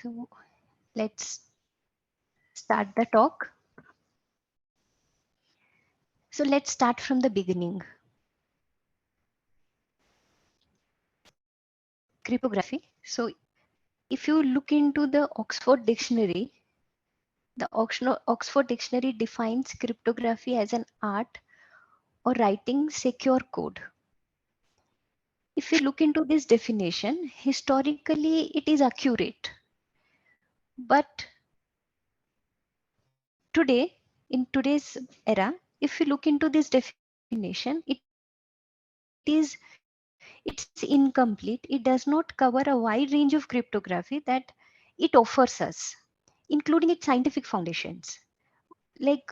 So let's start the talk. So let's start from the beginning. Cryptography. So if you look into the Oxford Dictionary, the Oxford Dictionary defines cryptography as an art or writing secure code. If we look into this definition, historically it is accurate. But today, in today's era, if you look into this definition, it's incomplete. It does not cover a wide range of cryptography that it offers us, including its scientific foundations. Like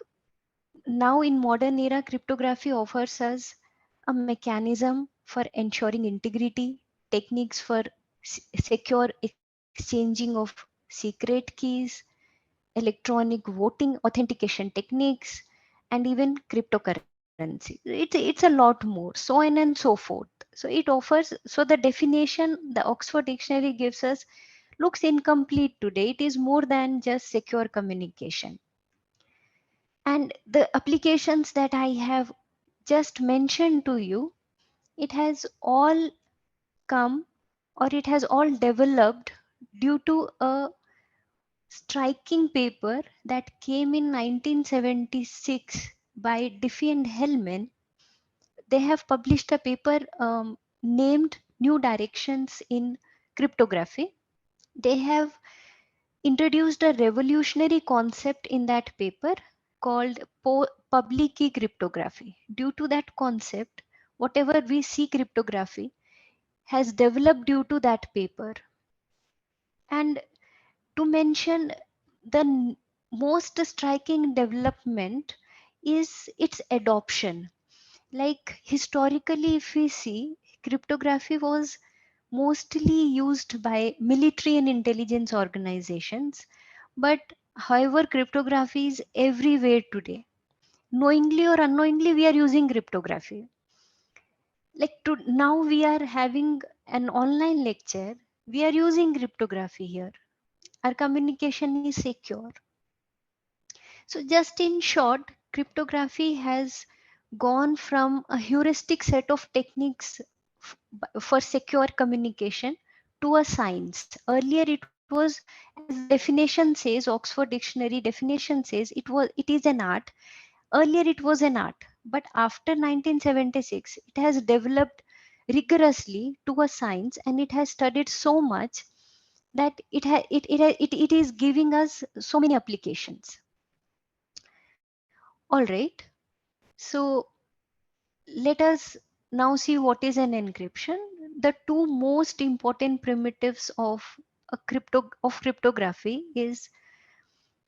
now in modern era, cryptography offers us a mechanism for ensuring integrity, techniques for secure exchanging of secret keys, electronic voting authentication techniques, and even cryptocurrency. It's a lot more, so on and so forth. So it offers, so the definition the Oxford Dictionary gives us looks incomplete today. It is more than just secure communication. And the applications that I have just mentioned to you, it has all come, or it has all developed due to a striking paper that came in 1976 by Diffie and Hellman. They have published a paper named New Directions in Cryptography. They have introduced a revolutionary concept in that paper called public key cryptography. Due to that concept, whatever we see cryptography has developed due to that paper. And to mention the most striking development is its adoption. Like historically, if we see, cryptography was mostly used by military and intelligence organizations. But however, cryptography is everywhere today. Knowingly or unknowingly, we are using cryptography. Like now we are having an online lecture, we are using cryptography here. Our communication is secure. So just in short, cryptography has gone from a heuristic set of techniques for secure communication to a science. Earlier it was, as the definition says, Oxford Dictionary definition says, it is an art. Earlier it was an art, but after 1976 it has developed rigorously to a science, and it has studied so much that it is giving us so many applications. All right. So let us now see what is an encryption. The two most important primitives of cryptography is,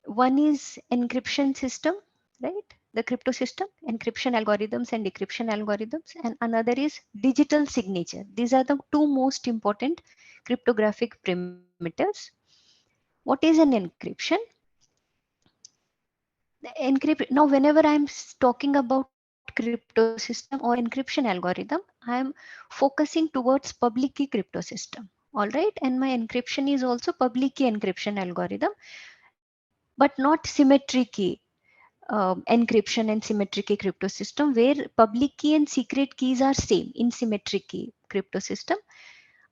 one is encryption system, right? The crypto system, encryption algorithms and decryption algorithms, and another is digital signature. These are the two most important cryptographic primitives. What is an encryption? Now whenever I'm talking about crypto system or encryption algorithm, I'm focusing towards public key crypto system. All right, and my encryption is also public key encryption algorithm, but not symmetric key encryption and symmetric key crypto system, where public key and secret keys are same in symmetric key crypto system.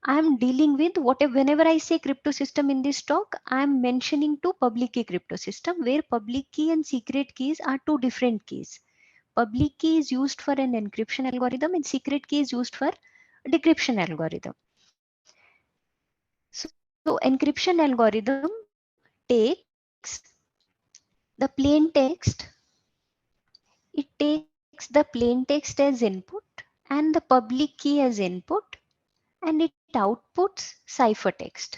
I'm dealing with whatever, whenever I say crypto system in this talk, I'm mentioning to public key crypto system, where public key and secret keys are two different keys. Public key is used for an encryption algorithm and secret key is used for decryption algorithm. So encryption algorithm takes the plain text, it takes the plain text as input and the public key as input, and it outputs ciphertext.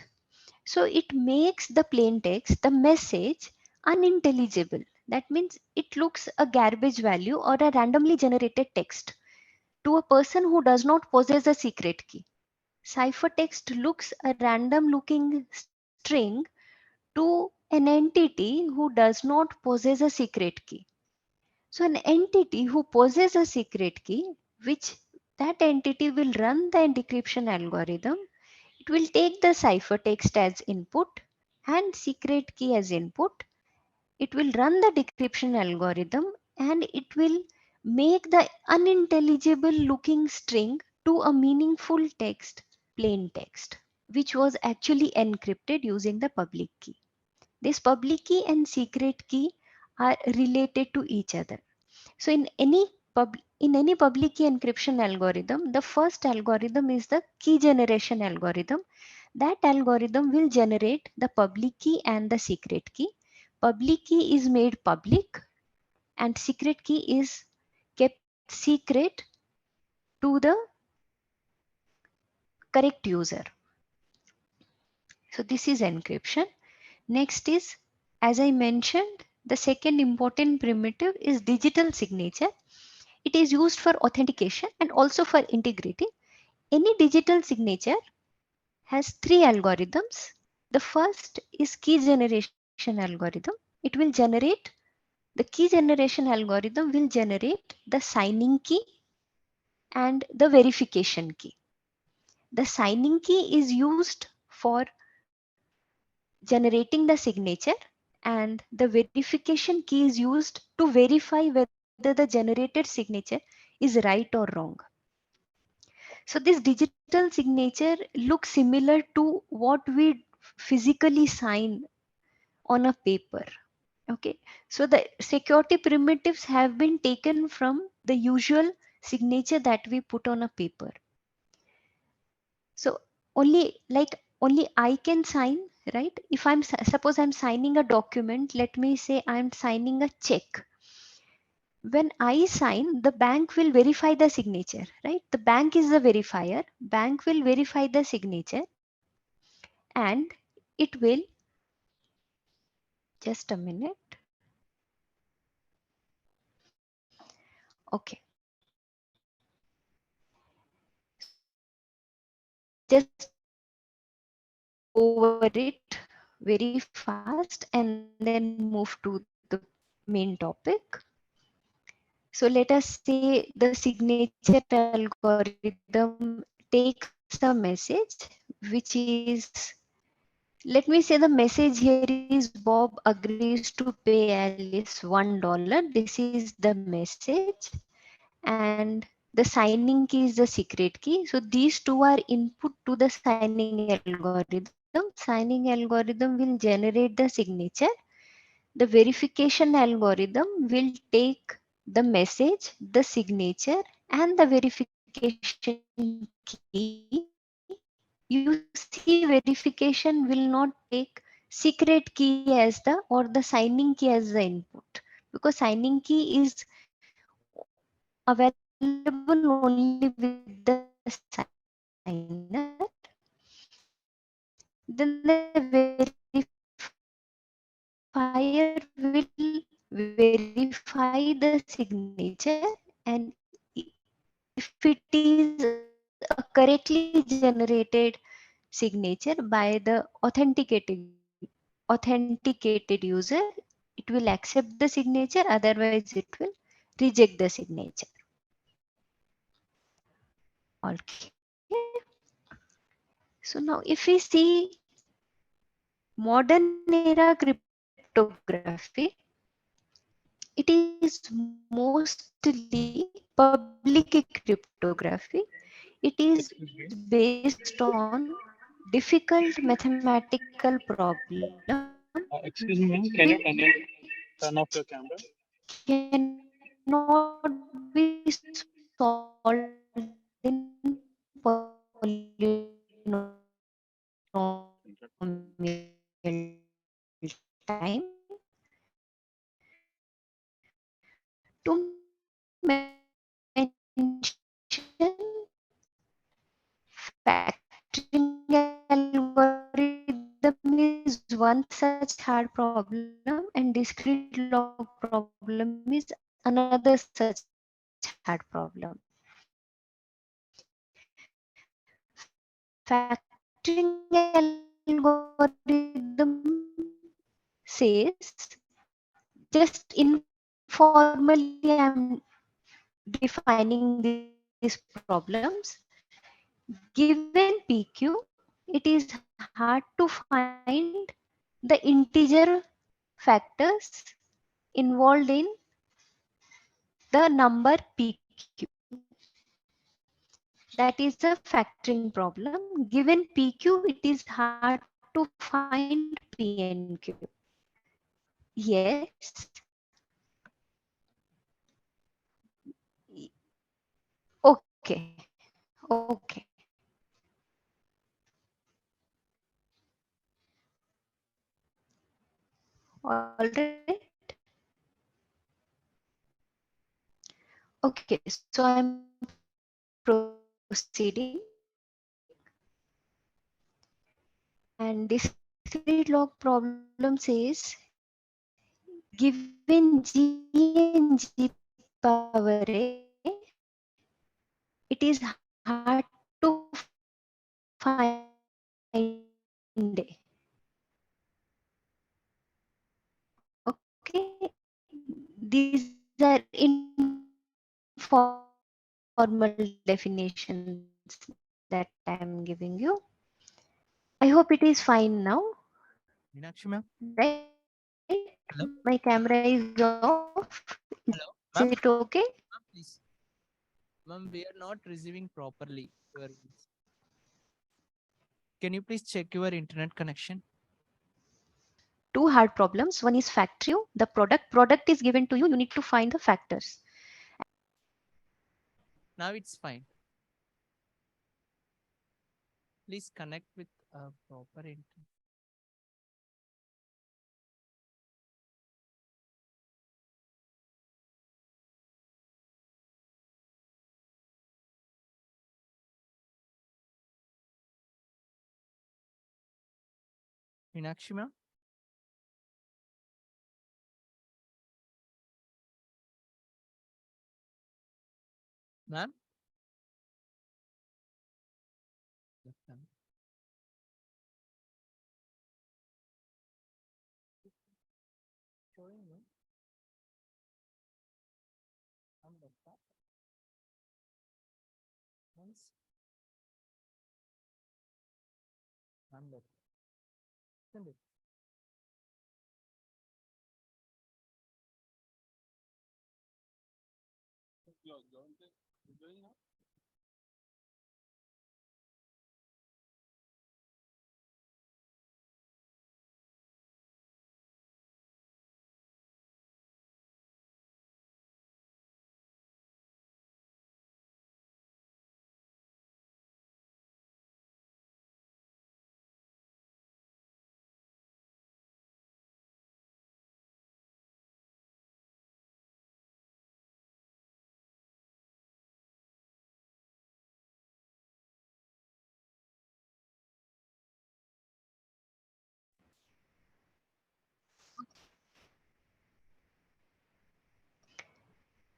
So it makes the plain text, the message, unintelligible. That means it looks a garbage value or a randomly generated text to a person who does not possess a secret key. Ciphertext looks a random looking string to an entity who does not possess a secret key. So an entity who possesses a secret key, which that entity will run the decryption algorithm, it will take the ciphertext as input and secret key as input. It will run the decryption algorithm and it will make the unintelligible looking string to a meaningful text, plain text, which was actually encrypted using the public key. This public key and secret key are related to each other. So in any public key encryption algorithm, the first algorithm is the key generation algorithm. That algorithm will generate the public key and the secret key. Public key is made public and secret key is kept secret to the correct user. So this is encryption. Next is, as I mentioned, the second important primitive is digital signature. It is used for authentication and also for integrity. Any digital signature has three algorithms. The first is key generation algorithm. It will generate, the key generation algorithm will generate the signing key and the verification key. The signing key is used for generating the signature and the verification key is used to verify whether the generated signature is right or wrong. So this digital signature looks similar to what we physically sign on a paper. Okay, so the security primitives have been taken from the usual signature that we put on a paper. So only I can sign, right? If suppose I'm signing a document, let me say I'm signing a check. When I sign, the bank will verify the signature, right? The bank is the verifier. Bank will verify the signature and it will, just a minute. Okay. So I'll just go over it very fast and then move to the main topic. So let us say the signature algorithm takes a message, which is, let me say the message here is Bob agrees to pay Alice $1. This is the message. And the signing key is the secret key. So these two are input to the signing algorithm. Signing algorithm will generate the signature. The verification algorithm will take the message, the signature, and the verification key. You see, verification will not take secret key as the or the signing key as the input, because signing key is available only with the signer. Then the verifier will verify the signature, and if it is a correctly generated signature by the authenticated user, it will accept the signature, otherwise it will reject the signature. Okay. So now if we see modern era cryptography, it is mostly public cryptography. It is based on difficult mathematical problem which Excuse me, ma'am. Can you turn off your camera? cannot be solved the integer factors involved in the number PQ. That is a factoring problem. Given PQ, it is hard to find PNQ. Yes. Okay. Okay. All right. Okay, so I'm proceeding. And discrete log problem says given G and G power A, Meenakshi ma'am. right? Hello. My camera is off. Is it Hello, okay? ma'am. Ma'am, please. Ma'am, we are not receiving properly your voice. Can you please check your internet connection? Two hard problems. One is factory. The product is given to you. You need to find the factors. Now it's fine. Please connect with a proper internet. Meenakshi ma'am. Ma'am. Yes, ma'am. Showing me. I'm the top. Once. I'm the send it.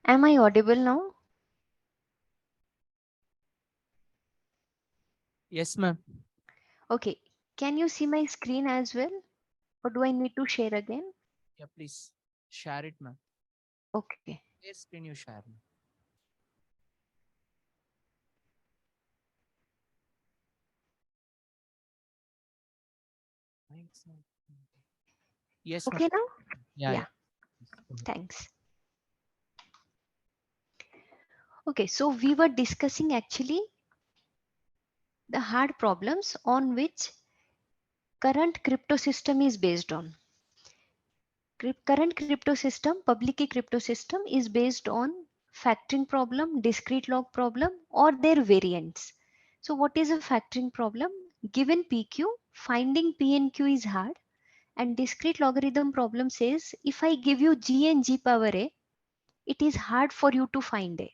Am I audible now? Yes, ma'am. Okay. Can you see my screen as well? Or do I need to share again? Yeah, please share it, ma'am. Okay. Where screen you share, ma'am? Thanks, ma'am. Yes, ma'am. Okay now? Yeah, Yeah. yeah. Yes, go ahead. Thanks. Okay. So we were discussing actually the hard problems on which current crypto system is based on. Current crypto system, public key crypto system is based on factoring problem, discrete log problem, or their variants. So what is a factoring problem? Given PQ, finding P and Q is hard, and discrete logarithm problem says if I give you G and G power A, it is hard for you to find A.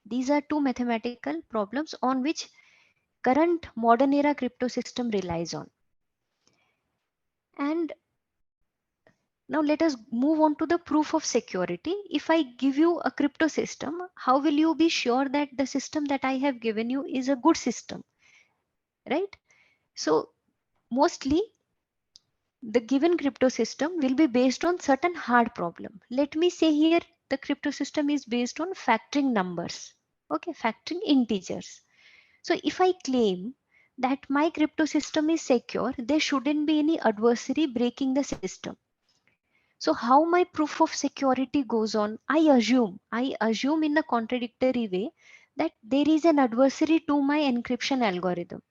These are two mathematical problems on which current modern era crypto system relies on. And now let us move on to the proof of security. If I give you a crypto system, how will you be sure that the system that I have given you is a good system, right? So mostly the given crypto system will be based on certain hard problem. Let me say here the crypto system is based on factoring numbers, okay, factoring integers. So if I claim that my crypto system is secure, there shouldn't be any adversary breaking the system. So how my proof of security goes on, I assume in a contradictory way that there is an adversary to my encryption algorithm.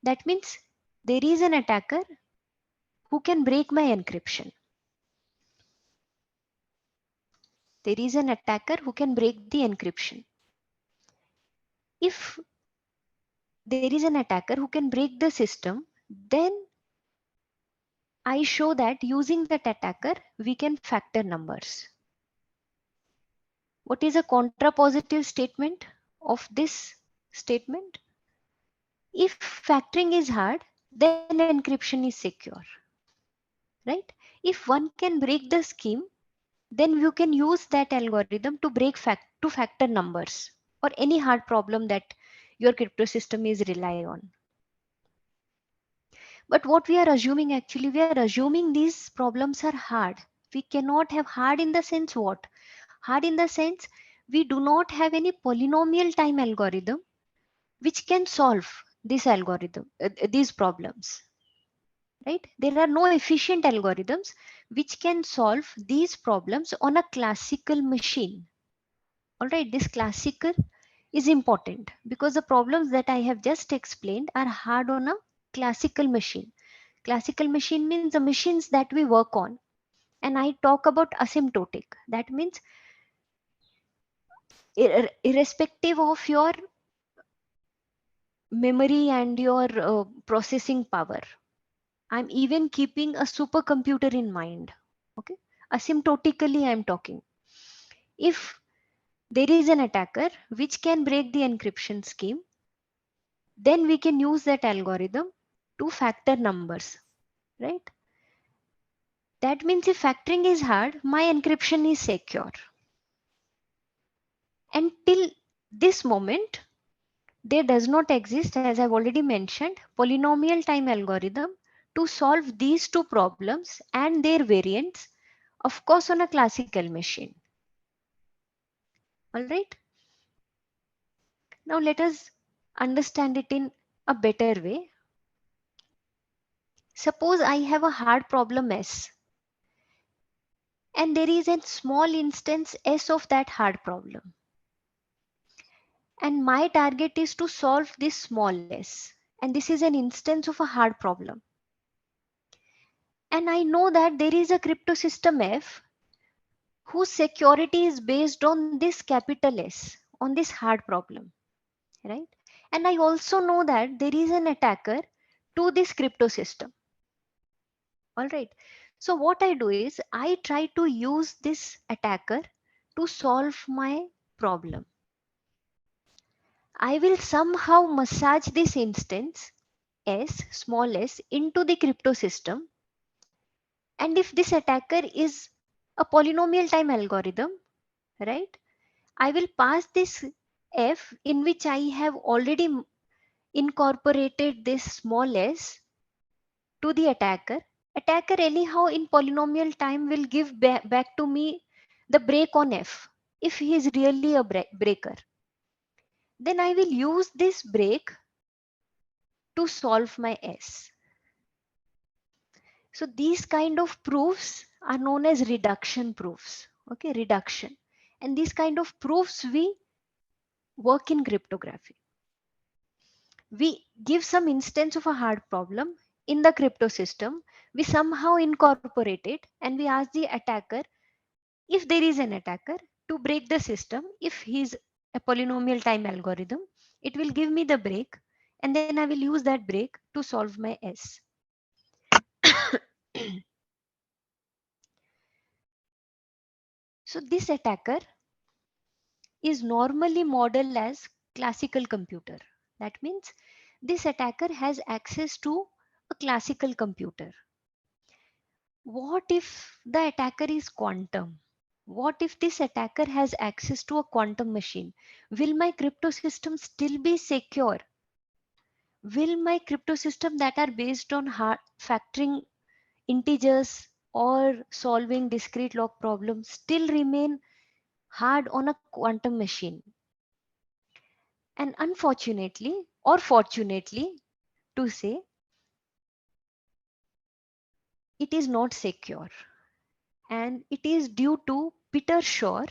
That means there is an attacker who can break my encryption. There is an attacker who can break the encryption. If there is an attacker who can break the system, then I show that using that attacker, we can factor numbers. What is a contrapositive statement of this statement? If factoring is hard, then encryption is secure, right? If one can break the scheme, then you can use that algorithm to to factor numbers or any hard problem that your crypto system is rely on. But what we are assuming, actually, we are assuming these problems are hard. We cannot have hard in the sense what? Hard in the sense we do not have any polynomial time algorithm which can solve this algorithm, these problems, right? There are no efficient algorithms which can solve these problems on a classical machine. All right, this classical is important because the problems that I have just explained are hard on a classical machine. Classical machine means the machines that we work on. And I talk about asymptotic. That means irrespective of your memory and your processing power, I'm even keeping a supercomputer in mind. Okay, asymptotically I'm talking. If there is an attacker which can break the encryption scheme, then we can use that algorithm to factor numbers, right? That means if factoring is hard, my encryption is secure. Until this moment, there does not exist, as I've already mentioned, polynomial time algorithm to solve these two problems and their variants, of course, on a classical machine. All right. Now let us understand it in a better way. Suppose I have a hard problem S, and there is a small instance S of that hard problem. And my target is to solve this small s. And this is an instance of a hard problem. And I know that there is a crypto system F whose security is based on this capital S, on this hard problem, right? And I also know that there is an attacker to this crypto system. All right. So what I do is I try to use this attacker to solve my problem. I will somehow massage this instance S, small s, into the crypto system. And if this attacker is a polynomial time algorithm, right, I will pass this F in which I have already incorporated this small s to the attacker. Attacker anyhow in polynomial time will give back to me the break on F if he is really a breaker. Then I will use this break to solve my S. So these kind of proofs are known as reduction proofs. Okay, reduction. And these kind of proofs we work in cryptography. We give some instance of a hard problem in the crypto system. We somehow incorporate it and we ask the attacker, if there is an attacker, to break the system. If he's a polynomial time algorithm, it will give me the break, and then I will use that break to solve my S. So this attacker is normally modeled as classical computer. That means this attacker has access to a classical computer. What if the attacker is quantum? What if this attacker has access to a quantum machine? Will my crypto system still be secure? Will my crypto system that are based on factoring integers or solving discrete log problems still remain hard on a quantum machine? And unfortunately or fortunately to say, it is not secure. And it is due to Peter Shor,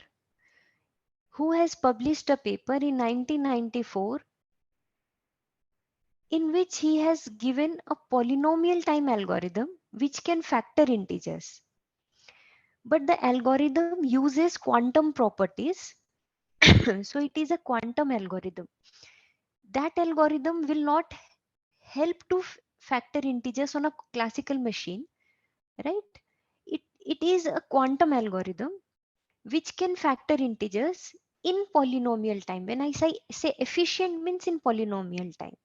who has published a paper in 1994 in which he has given a polynomial time algorithm which can factor integers. But the algorithm uses quantum properties. So it is a quantum algorithm. That algorithm will not help to factor integers on a classical machine, right? It is a quantum algorithm which can factor integers in polynomial time. When I say efficient means in polynomial time.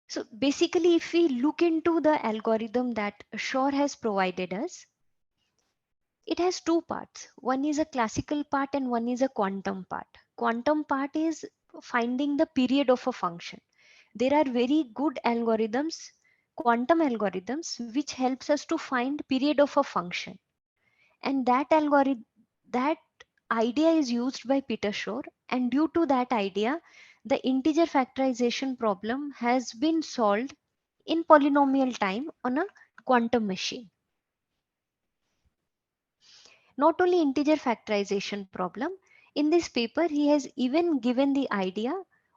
So basically, if we look into the algorithm that Shor has provided us, it has two parts. One is a classical part and one is a quantum part. Quantum part is finding the period of a function. There are very good algorithms, quantum algorithms, which helps us to find period of a function. And that algorithm, that idea is used by Peter Shor, and due to that idea, the integer factorization problem has been solved in polynomial time on a quantum machine. Not only integer factorization problem, in this paper he has even given the idea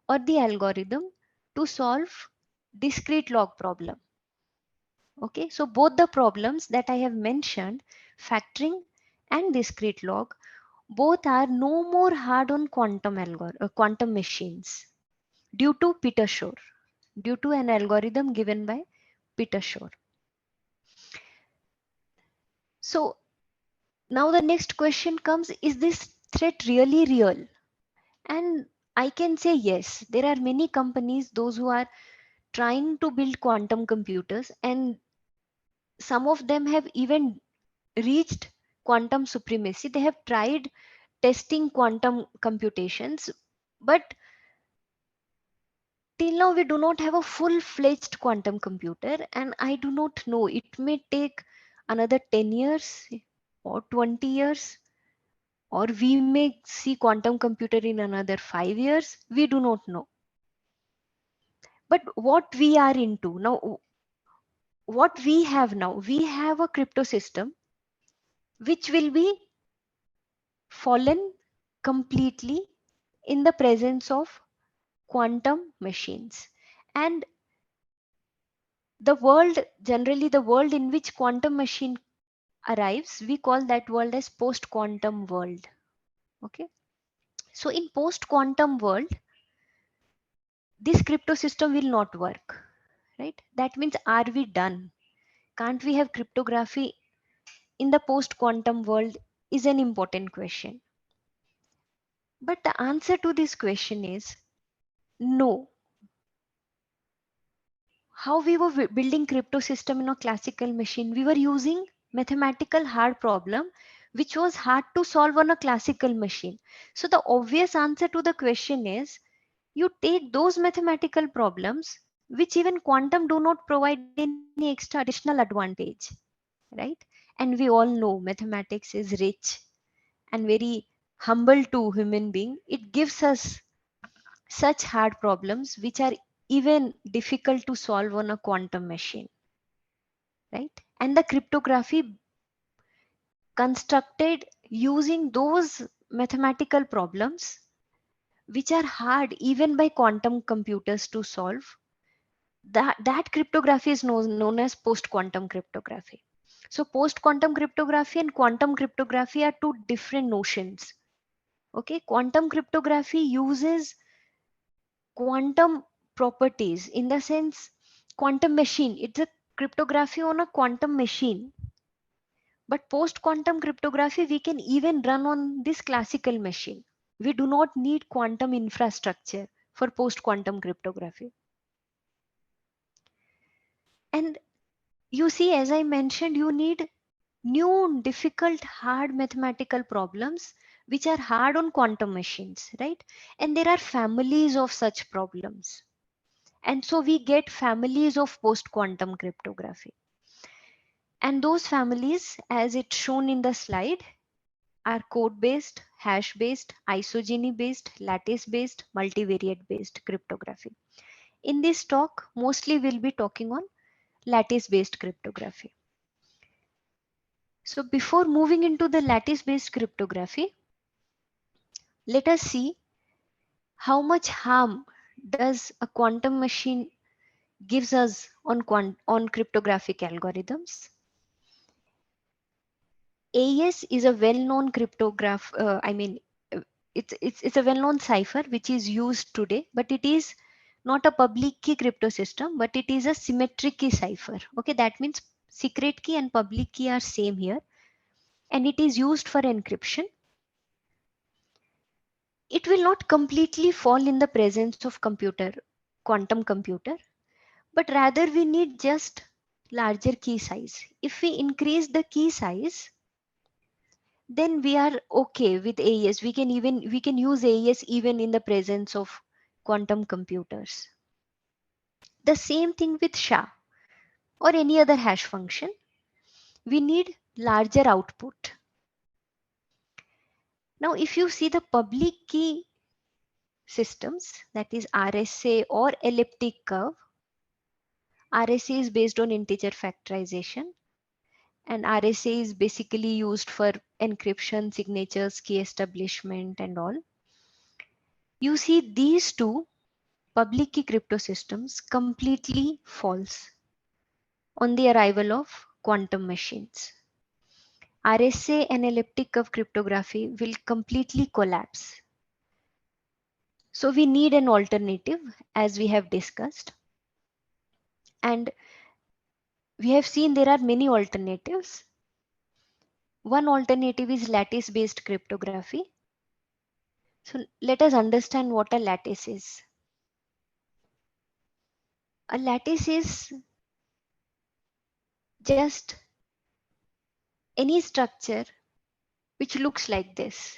or the algorithm to solve discrete log problem. Okay, so both the problems that I have mentioned, factoring and discrete log, both are no more hard on quantum machines due to Peter Shor, due to an algorithm given by Peter Shor. So now the next question comes, is this threat really real? And I can say yes, there are many companies, those who are trying to build quantum computers, and some of them have even reached quantum supremacy. They have tried testing quantum computations, but till now we do not have a full-fledged quantum computer, and I do not know, it may take another 10 years or 20 years, or we may see quantum computer in another 5 years. We do not know. But what we are into now, what we have now, we have a crypto system which will be fallen completely in the presence of quantum machines. And the world, generally the world in which quantum machine arrives, we call that world as post quantum world. Okay, so in post quantum world, this crypto system will not work, right? That means, are we done? Can't we have cryptography in the post quantum world, is an important question. But the answer to this question is no. How we were building crypto system in a classical machine, we were using mathematical hard problem which was hard to solve on a classical machine. So the obvious answer to the question is, you take those mathematical problems which even quantum do not provide any extra additional advantage, right? And we all know mathematics is rich and very humble to human being. It gives us such hard problems which are even difficult to solve on a quantum machine, right? And the cryptography constructed using those mathematical problems which are hard even by quantum computers to solve, that cryptography is known as post quantum cryptography. So post quantum cryptography and quantum cryptography are two different notions. Okay, quantum cryptography uses quantum properties, in the sense, quantum machine, it's a cryptography on a quantum machine. But post quantum cryptography we can even run on this classical machine. We do not need quantum infrastructure for post quantum cryptography. And you see, as I mentioned, you need new difficult hard mathematical problems which are hard on quantum machines, right? And there are families of such problems. And so we get families of post quantum cryptography. And those families, as it's shown in the slide, are code-based, hash-based, isogeny-based, lattice-based, multivariate-based cryptography. In this talk, mostly we'll be talking on lattice-based cryptography. So before moving into the lattice-based cryptography, let us see how much harm does a quantum machine gives us on cryptographic algorithms. AES is a well-known cryptograph. It's a well-known cipher which is used today, but it is not a public key crypto system, but it is a symmetric key cipher. Okay, that means secret key and public key are same here, and it is used for encryption. It will not completely fall in the presence of quantum computer, but rather we need just larger key size. If we increase the key size, then we are okay with AES. We can use AES even in the presence of quantum computers. The same thing with SHA or any other hash function. We need larger output. Now, if you see the public key systems, that is RSA or elliptic curve, RSA is based on integer factorization, and RSA is basically used for encryption, signatures, key establishment, and all. You see these two public key crypto systems completely false on the arrival of quantum machines. RSA and elliptic curve cryptography will completely collapse. So we need an alternative, as we have discussed. And we have seen there are many alternatives. One alternative is lattice-based cryptography. So let us understand what a lattice is. A lattice is just any structure which looks like this,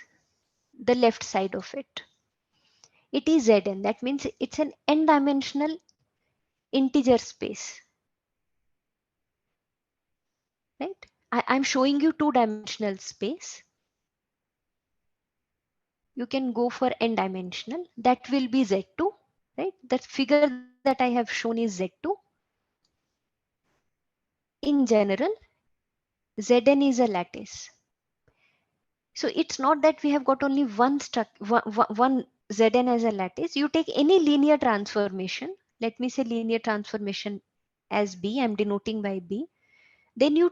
the left side of it. It is Zn. That means it's an n-dimensional integer space. Right? I'm showing you two-dimensional space. You can go for n-dimensional. That will be Z2. Right? That figure that I have shown is Z2. In general, Zn is a lattice. So it's not that we have got only one Zn as a lattice. You take any linear transformation. Let me say linear transformation as B. I'm denoting by B. Then you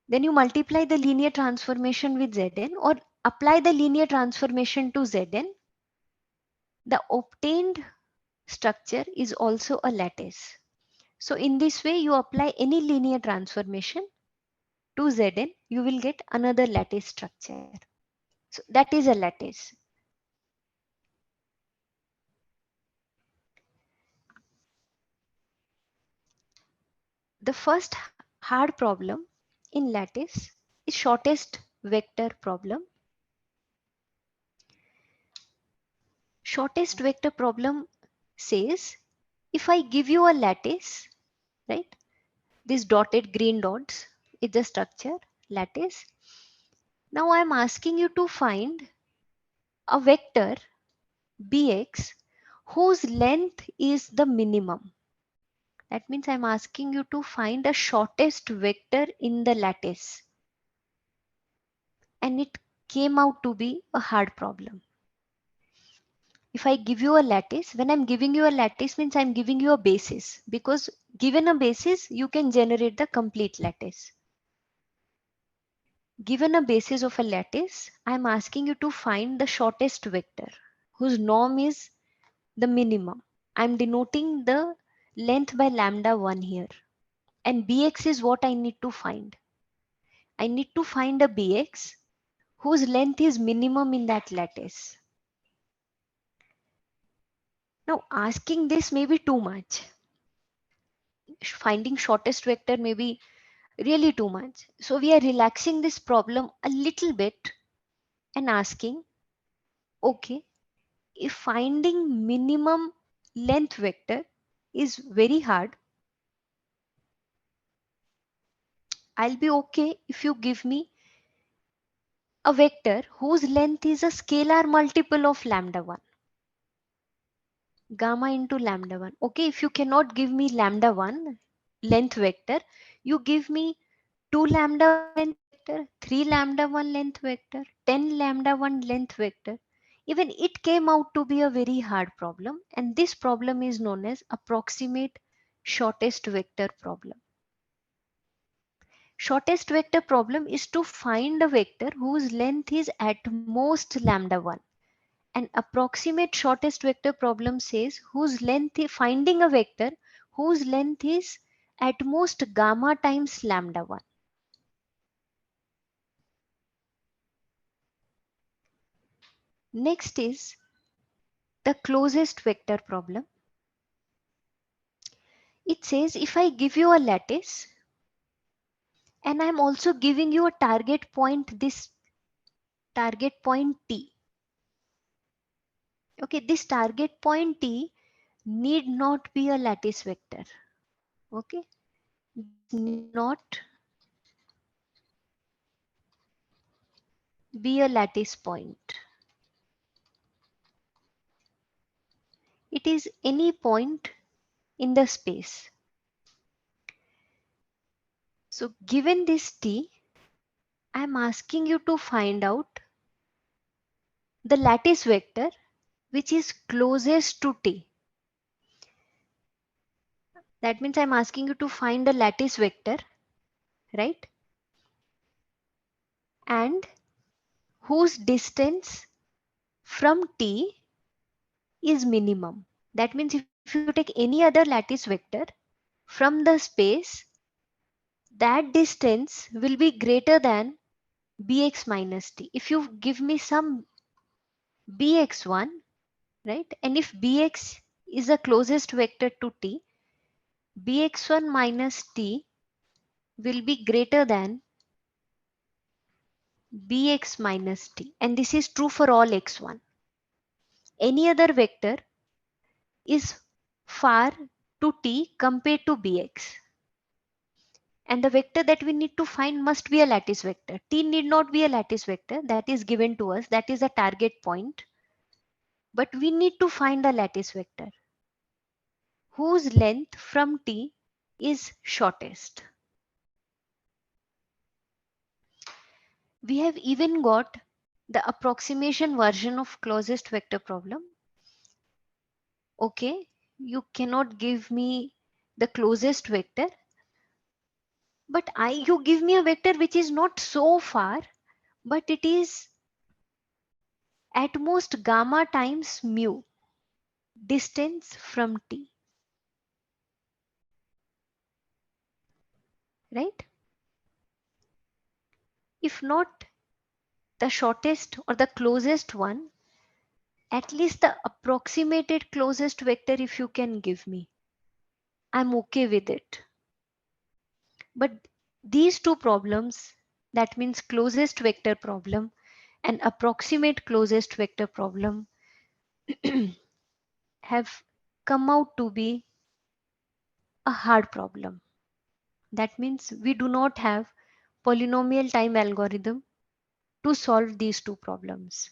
multiply the linear transformation with Zn or apply the linear transformation to Zn. The obtained structure is also a lattice. So in this way, you apply any linear transformation to Zn, you will get another lattice structure. So that is a lattice. The first hard problem in lattice is shortest vector problem. Shortest vector problem says, if I give you a lattice, right? These dotted green dots is the structure, lattice. Now I'm asking you to find a vector bx whose length is the minimum. That means I'm asking you to find the shortest vector in the lattice. And it came out to be a hard problem. If I give you a lattice, when I'm giving you a lattice means I'm giving you a basis, because given a basis, you can generate the complete lattice. Given a basis of a lattice, I'm asking you to find the shortest vector whose norm is the minimum. I'm denoting the length by lambda 1 here. And bx is what I need to find. I need to find a bx whose length is minimum in that lattice. Now asking this may be too much. Finding shortest vector may be really too much. So we are relaxing this problem a little bit and asking, okay, if finding minimum length vector is very hard, I'll be okay if you give me a vector whose length is a scalar multiple of lambda 1. Gamma into lambda 1. Okay, if you cannot give me lambda 1 length vector, you give me 2 lambda 1 length vector, 3 lambda 1 length vector, 10 lambda 1 length vector. Even it came out to be a very hard problem, and this problem is known as approximate shortest vector problem. Shortest vector problem is to find a vector whose length is at most lambda 1. An approximate shortest vector problem says finding a vector whose length is at most gamma times lambda 1. Next is the closest vector problem. It says if I give you a lattice and I'm also giving you a target point, this target point T. Okay, this target point T need not be a lattice vector. Okay, this need not be a lattice point. It is any point in the space. So given this T, I am asking you to find out the lattice vector which is closest to T. That means I'm asking you to find a lattice vector, right? And whose distance from T is minimum. That means if you take any other lattice vector from the space, that distance will be greater than bx minus t. If you give me some bx1, right, and if bx is the closest vector to t, bx1 minus t will be greater than bx minus t, and this is true for all x1. Any other vector is far to t compared to bx. And the vector that we need to find must be a lattice vector. T need not be a lattice vector that is given to us. That is a target point. But we need to find a lattice vector whose length from T is shortest. We have even got the approximation version of closest vector problem. Okay, you cannot give me the closest vector, but you give me a vector which is not so far, but it is at most gamma times mu distance from T, right? If not the shortest or the closest one, at least the approximated closest vector if you can give me, I'm okay with it. But these two problems, that means closest vector problem and approximate closest vector problem, have come out to be a hard problem. That means we do not have polynomial time algorithm to solve these two problems.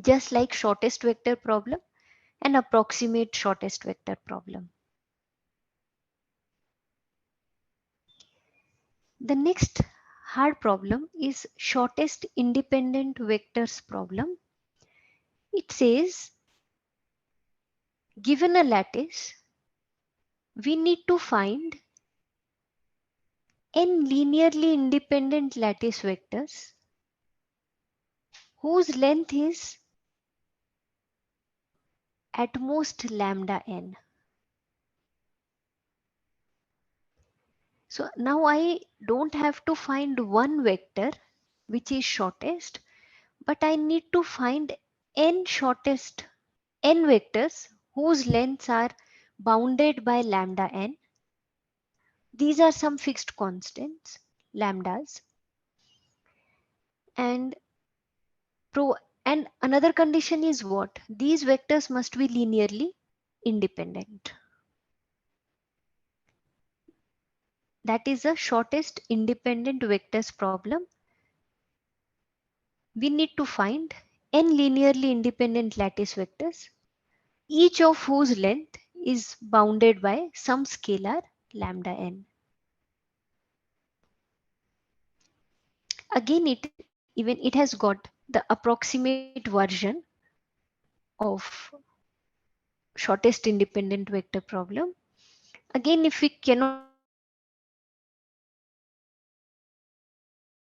Just like shortest vector problem and approximate shortest vector problem. The next hard problem is shortest independent vectors problem. It says given a lattice, we need to find n linearly independent lattice vectors whose length is at most lambda n. So now I don't have to find one vector which is shortest, but I need to find n vectors whose lengths are bounded by lambda n. These are some fixed constants, lambdas. And and another condition is what? These vectors must be linearly independent. That is the shortest independent vectors problem. we need to find n linearly independent lattice vectors, each of whose length is bounded by some scalar lambda n. Again, it has got the approximate version of shortest independent vector problem. Again, if we cannot find n linearly independent vectors, we can use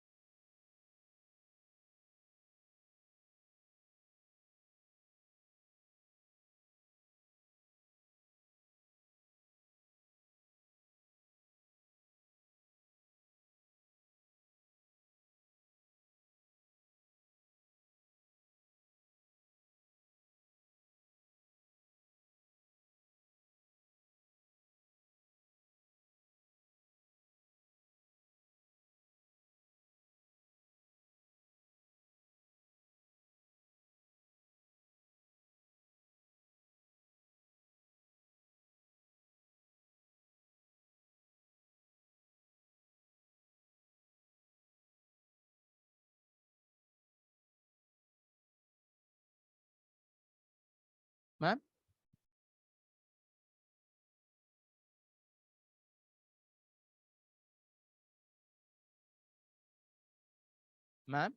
Ma'am? Ma'am?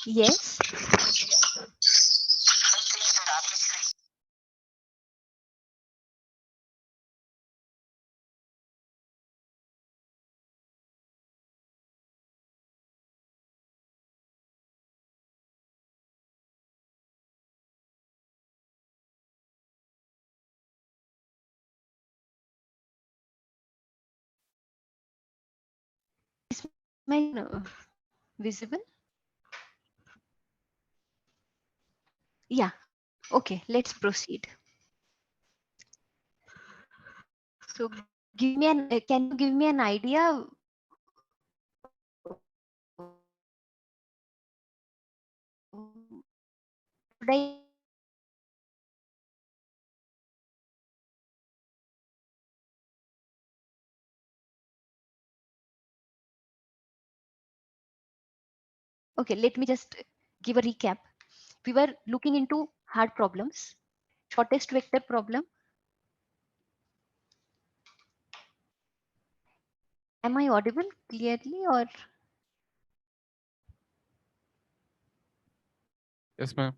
Yes. Is my visible? Yeah. Okay. Let's proceed. So give me an. Can you give me an idea? Should I? Okay. Let me just give a recap. We were looking into hard problems, shortest vector problem. Am I audible clearly or? Yes, ma'am.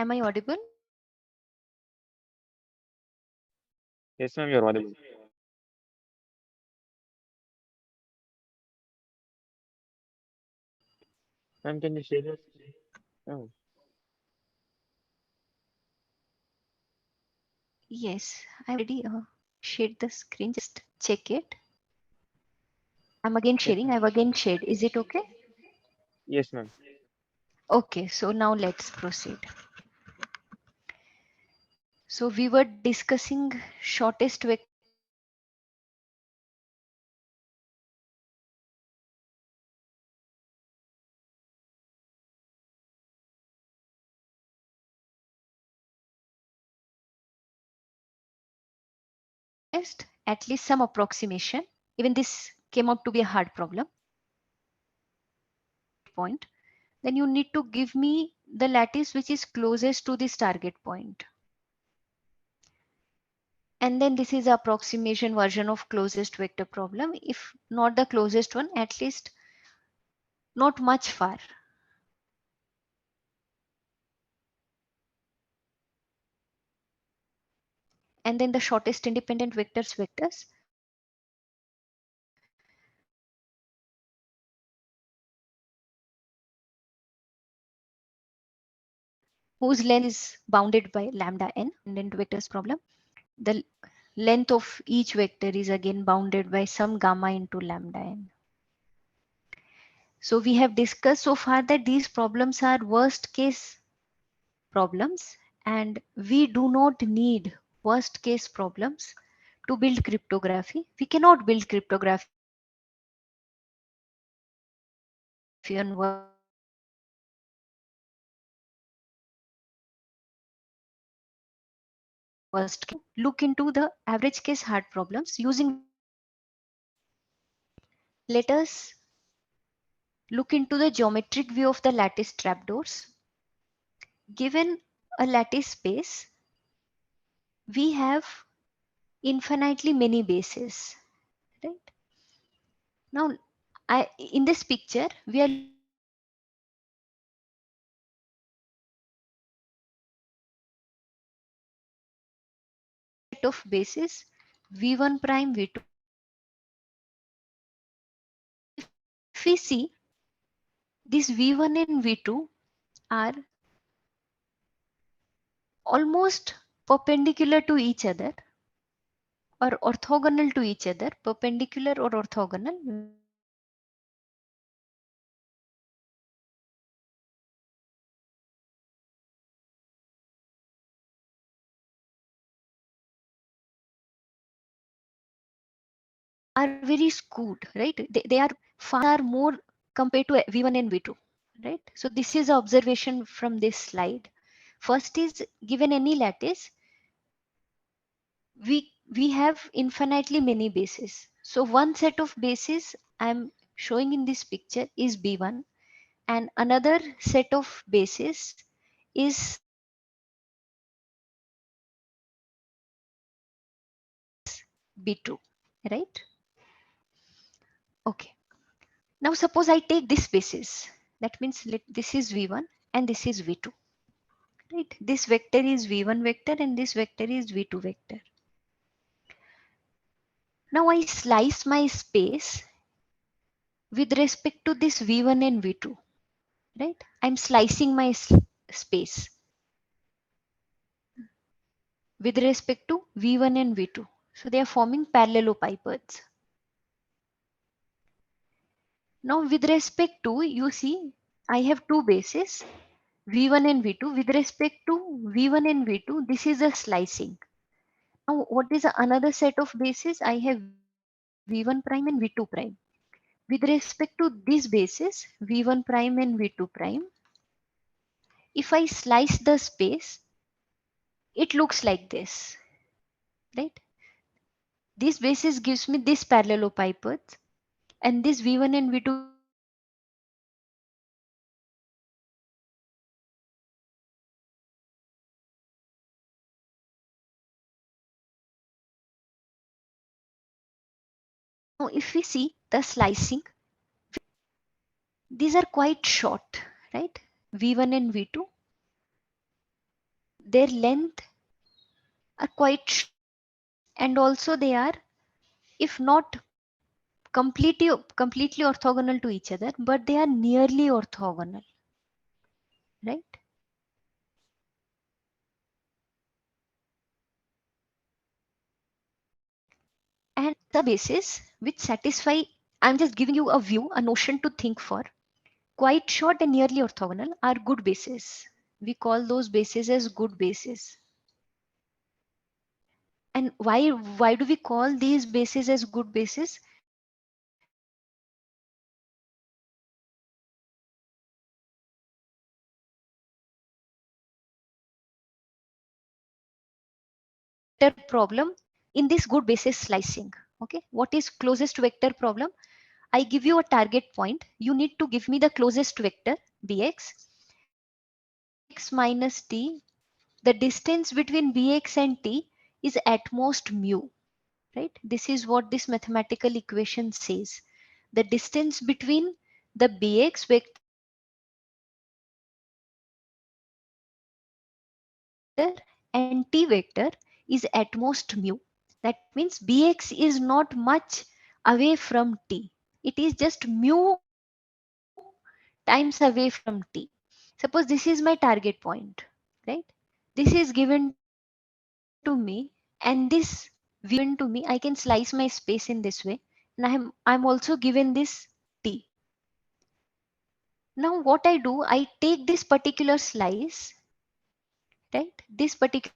Am I audible? Yes, ma'am, you're audible. Ma'am, can you share your screen? Oh, Yes, I already shared the screen. Just check it. I'm again yes, sharing. ma'am. I've again shared. Is it okay? Yes, ma'am. Okay, so now let's proceed. So we were discussing shortest vector problem. Honest, at least some approximation. Even this came out to be a hard problem. Point. Then you need to give me the lattice which is closest to this target point. And then this is the approximation version of closest vector problem. If not the closest one, at least not much far. And then the shortest independent vectors whose length is bounded by lambda n, independent vectors problem. The length of each vector is again bounded by some gamma into lambda n. So we have discussed so far that these problems are worst case problems, and we do not need worst case problems to build cryptography. We cannot build cryptography on worst case problems. We need to look into the average case hard problems using let us look into the geometric view of the lattice trapdoors. Given a lattice space, we have infinitely many bases, right? Now, in this picture, we are looking at a lattice space set of bases v1 prime, v2 prime, v3 prime. If we see, these v1 and v2 are almost perpendicular to each other or orthogonal to each other, perpendicular or orthogonal, where are very skewed, right? They are far more compared to V1 and V2, right? So this is an observation from this slide. First is, given any lattice, we have infinitely many bases. So one set of bases I'm showing in this picture is B1, and another set of bases is B2, right? Okay. Now suppose I take this basis. That means this is V1 and this is V2. Right? This vector is V1 vector and this vector is V2 vector. Now I slice my space with respect to this V1 and V2. Right? I'm slicing my space with respect to V1 and V2. So they are forming parallelepipeds. Now with respect to, you see, I have two bases, V1 and V2. With respect to V1 and V2, this is a slicing. Now what is another set of bases? I have V1 prime and V2 prime. With respect to these bases, V1 prime and V2 prime, if I slice the space, it looks like this, right? This basis gives me this parallelepiped, and this V1 and V2 gives me this parallelepiped. Now if we see the slicing, these are quite short, right? V1 and V2, their length are quite short, and also they are, if not completely orthogonal to each other, but they are nearly orthogonal, right? And the bases which satisfy, I'm just giving you a view, a notion to think for. Quite short and nearly orthogonal are good bases. We call those bases as good bases. And why do we call these bases as good bases? Because they are solving the closest vector problem. In this good basis slicing. Okay, what is closest vector problem? I give you a target point. You need to give me the closest vector bx, and bx minus t. The distance between bx and t is at most mu. Right? This is what this mathematical equation says. The distance between the bx vector and t vector is at most mu. That means bx is not much away from t. It is just mu times away from t. Suppose this is my target point, right? This is given to me, and this v1 is given to me. I can slice my space in this way, and I'm also given this t. Now what I do, I take this particular slice, right? This particular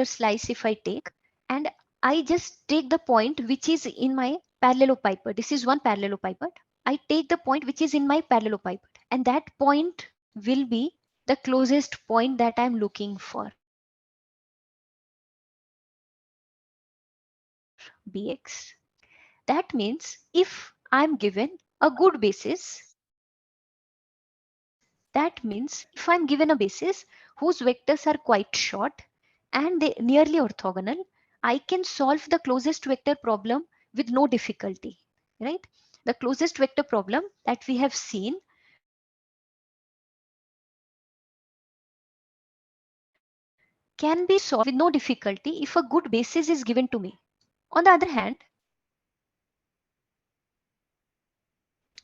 slice if I take, and I just take the point which is in my parallelepiped. This is one parallelepiped. I take the point which is in my parallelepiped, and that point will be the closest point that I'm looking for, bx. That means if I'm given a good basis, that means if I'm given a basis whose vectors are quite short and they nearly orthogonal, I can solve the closest vector problem with no difficulty, right? The closest vector problem that we have seen can be solved with no difficulty if a good basis is given to me. On the other hand,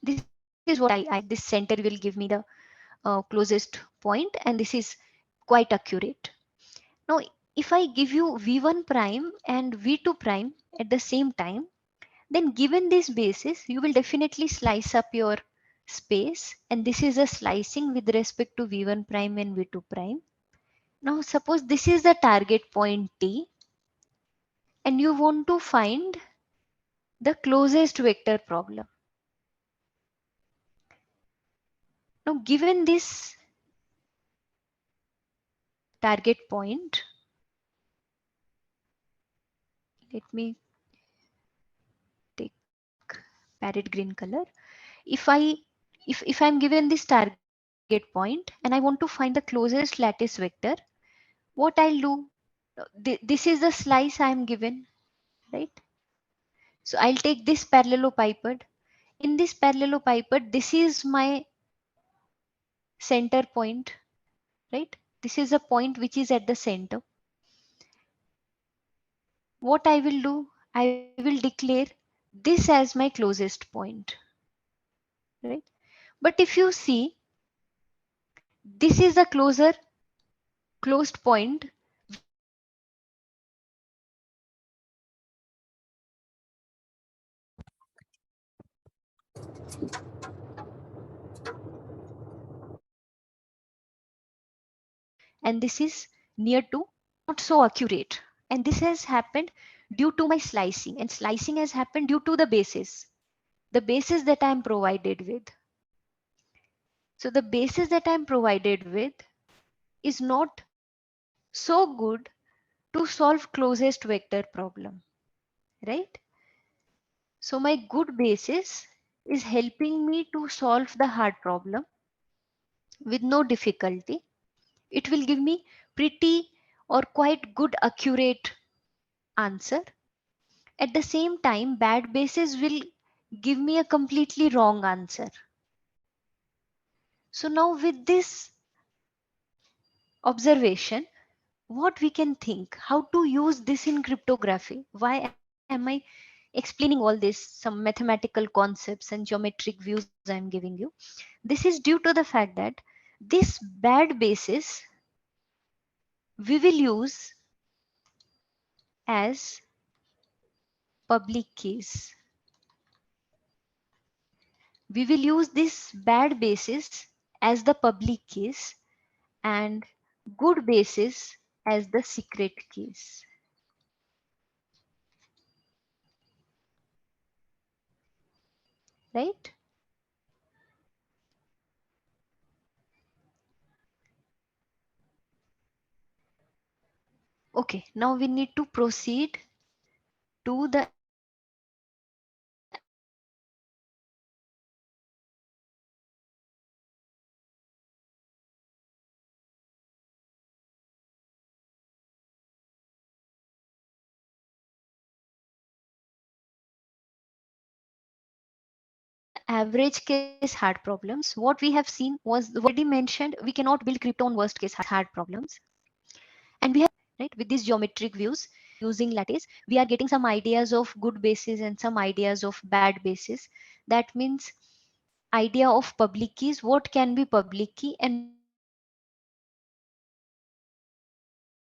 this is what I this center will give me the closest point, and this is quite accurate. Now, if I give you v1 prime and v2 prime at the same time, then given this basis, you will definitely slice up your space, and this is a slicing with respect to v1 prime and v2 prime. Now, suppose this is the target point T. and you want to find the closest vector problem. Now, given this target point, let me take parrot green color. If I if I'm given this target point and I want to find the closest lattice vector, what I'll do, this is the slice I am given, right? So I'll take this parallelepiped. In this parallelepiped, this is my center point, right? This is a point which is at the center. What I will do, I will declare this as my closest point, right? But if you see, this is the closed point which is at the center of the and this is near to not so accurate. And this has happened due to my slicing, and slicing has happened due to the basis that I am provided with. So the basis that I am provided with is not so good to solve closest vector problem, right? So my good basis is helping me to solve the hard problem with no difficulty. It will give me pretty or quite good accurate answer. At the same time, bad basis will give me a completely wrong answer. So now with this observation, what we can think, how to use this in cryptography? Why am I explaining all this, some mathematical concepts and geometric views I'm giving you? This is due to the fact that this bad basis we will use as public keys. We will use this bad basis as the public keys and good basis as the secret keys. Right? Okay, now we need to proceed to the average case hard problems. In the average case hard problems, what we have seen was already mentioned, we cannot build crypto on worst case hard problems. And we have, right, with these geometric views using lattice, we are getting some ideas of good basis and some ideas of bad basis. That means idea of public keys, what can be public key and what can be secret key. And we have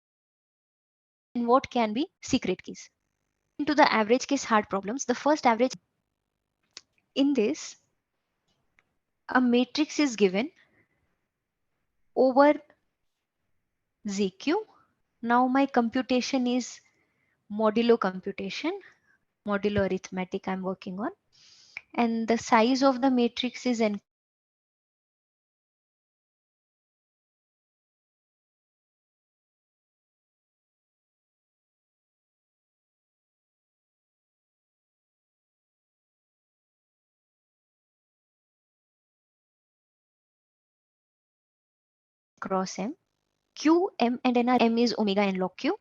also seen that and what can be secret keys. Into the average case hard problems, the first average in this, a matrix is given over ZQ. Now my computation is modulo computation, modulo arithmetic I'm working on, and the size of the matrix is n cross m. Cross m, q, m and n are, m is omega n log q,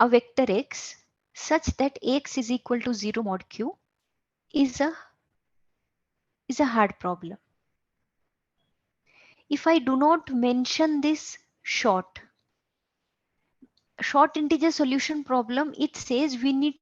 a vector x such that x is equal to 0 mod q is a hard problem. If I do not mention this short integer solution problem, it says we need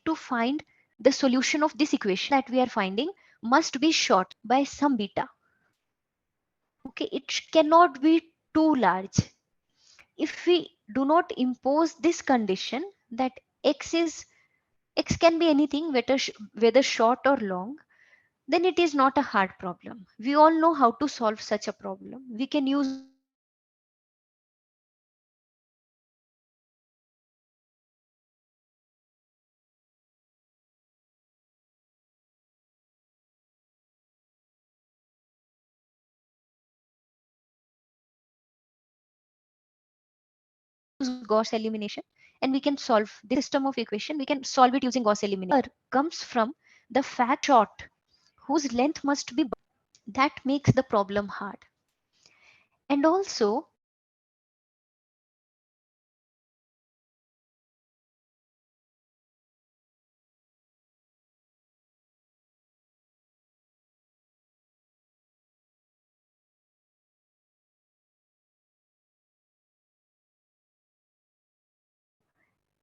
to find the solution of this equation that we are finding must be short by some beta. Okay, it cannot be too large. If we do not impose this condition that x can be anything, whether short or long, then it is not a hard problem. We all know how to solve such a problem. We can use Gauss elimination, and we can solve this problem directly. We can use Gauss elimination, and we can solve this system of equation. We can solve it using Gauss elimination. Comes from the fact short, whose length must be that makes the problem hard. And also,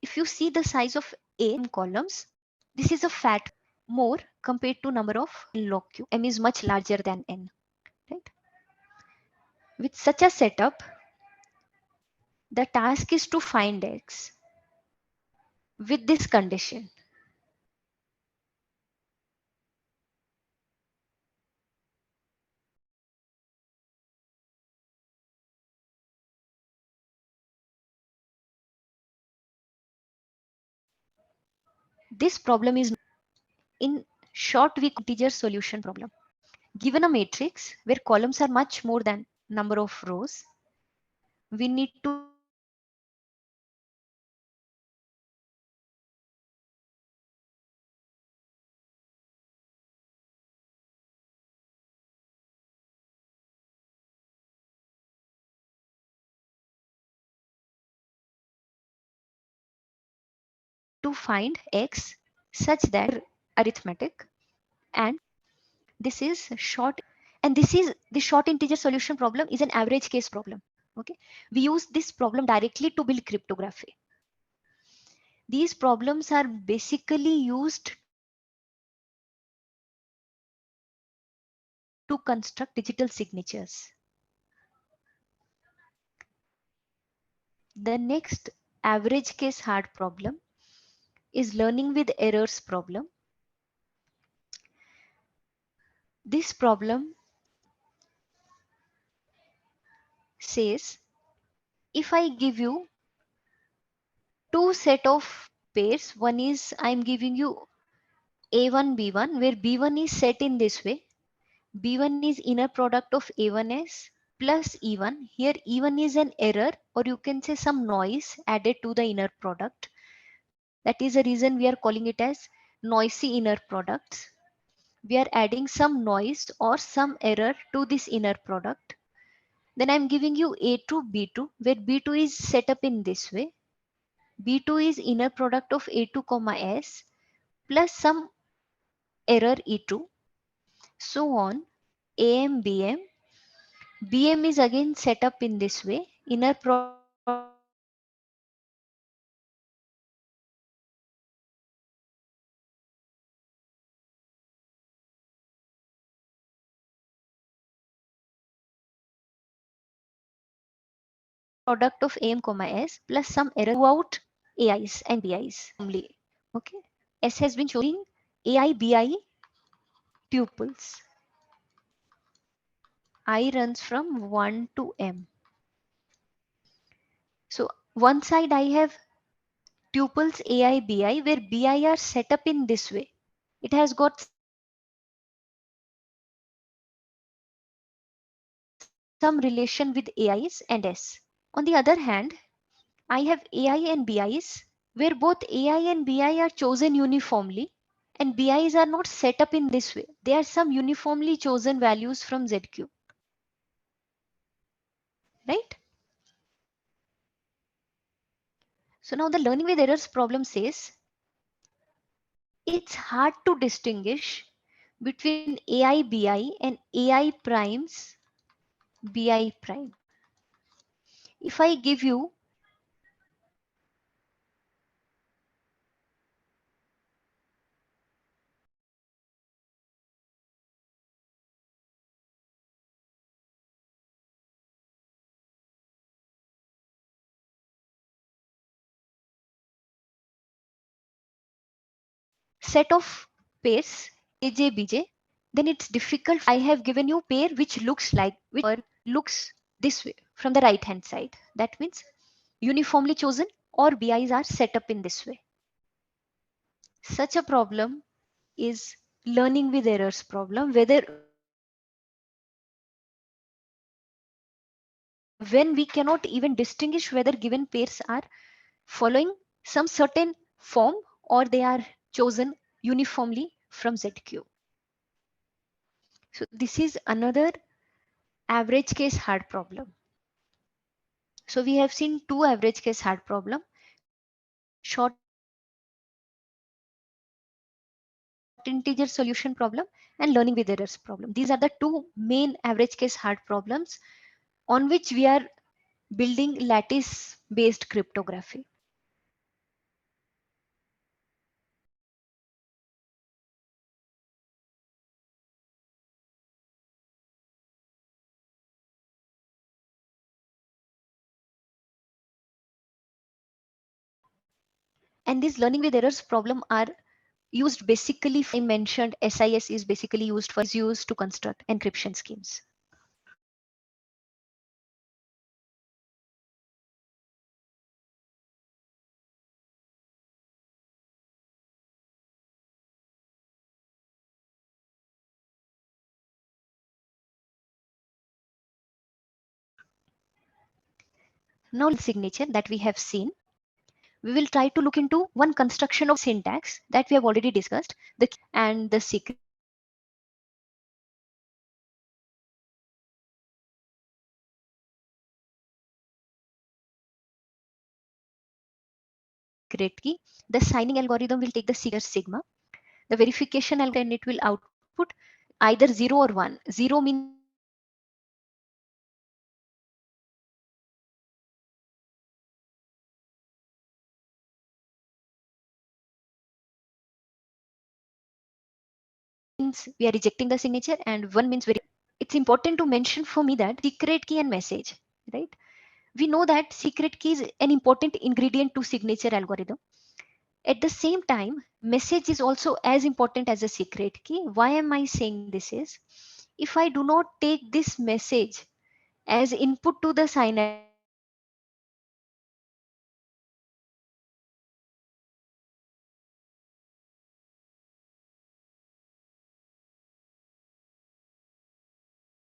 if you see the size of A columns, this is a fat more compared to number of log q. M is much larger than n, right? With such a setup, the task is to find x with this condition. This problem is, in short, we call integer solution problem. Given a matrix where columns are much more than number of rows, we need to find x such that arithmetic, and this is short, and this short integer solution problem is an average case problem. Okay, we use this problem directly to build cryptography. These problems are basically used to construct digital signatures. The next average case hard problem is learning with errors problem. This problem says, if I give you two set of pairs, one is I'm giving you A1 B1, where B1 is set in this way. B1 is inner product of A1s plus E1. Here E1 is an error, or you can say some noise added to the inner product. That is the reason we are calling it as noisy inner products. We are adding some noise or some error to this inner product. Then I'm giving you A2 B2, where B2 is set up in this way. B2 is inner product of A2 comma S plus some error E2, so on. AM BM. BM is again set up in this way. Inner product of AM comma S plus some error E2, product of AM comma S plus some error throughout AIs and BIs only. Okay. S has been choosing AI BI tuples. I runs from 1 to M. So one side I have tuples AI BI, where BI are set up in this way. It has got some relation with AIs and S. On the other hand, I have AI and BIs, where both AI and BI are chosen uniformly, and BIs are not set up in this way. They are some uniformly chosen values from ZQ, right? So now the learning with errors problem says it's hard to distinguish between AI BI and AI primes BI prime. If I give you set of pairs AJ BJ, then it's difficult. I have given you pair which looks like which or looks this way from the right hand side. That means uniformly chosen or BIs are set up in this way. Such a problem is learning with errors problem, whether when we cannot even distinguish whether given pairs are following some certain form or they are chosen uniformly from ZQ. So this is another average case hard problem. So we have seen two average case hard problem, short integer solution problem and learning with errors problem. These are the two main average case hard problems on which we are building lattice based cryptography. And these learning with errors problem are used basically, I mentioned SIS is basically used to construct encryption schemes. Now signature that we have seen, we will try to look into one construction of syntax that we have already discussed, the and the secret key. The secret key and the message. The signing algorithm will take the signature sigma, the verification algorithm, and it will output either 0 or 1. 0 means verified, 1 means verified not. Means we are rejecting the signature and 1 means very. It's important to mention for me that secret key and message, right? We know that secret key is an important ingredient to signature algorithm. At the same time, message is also as important as a secret key. Why am I saying this is, if I do not take this message as input to the sign algorithm, then what will happen? The sign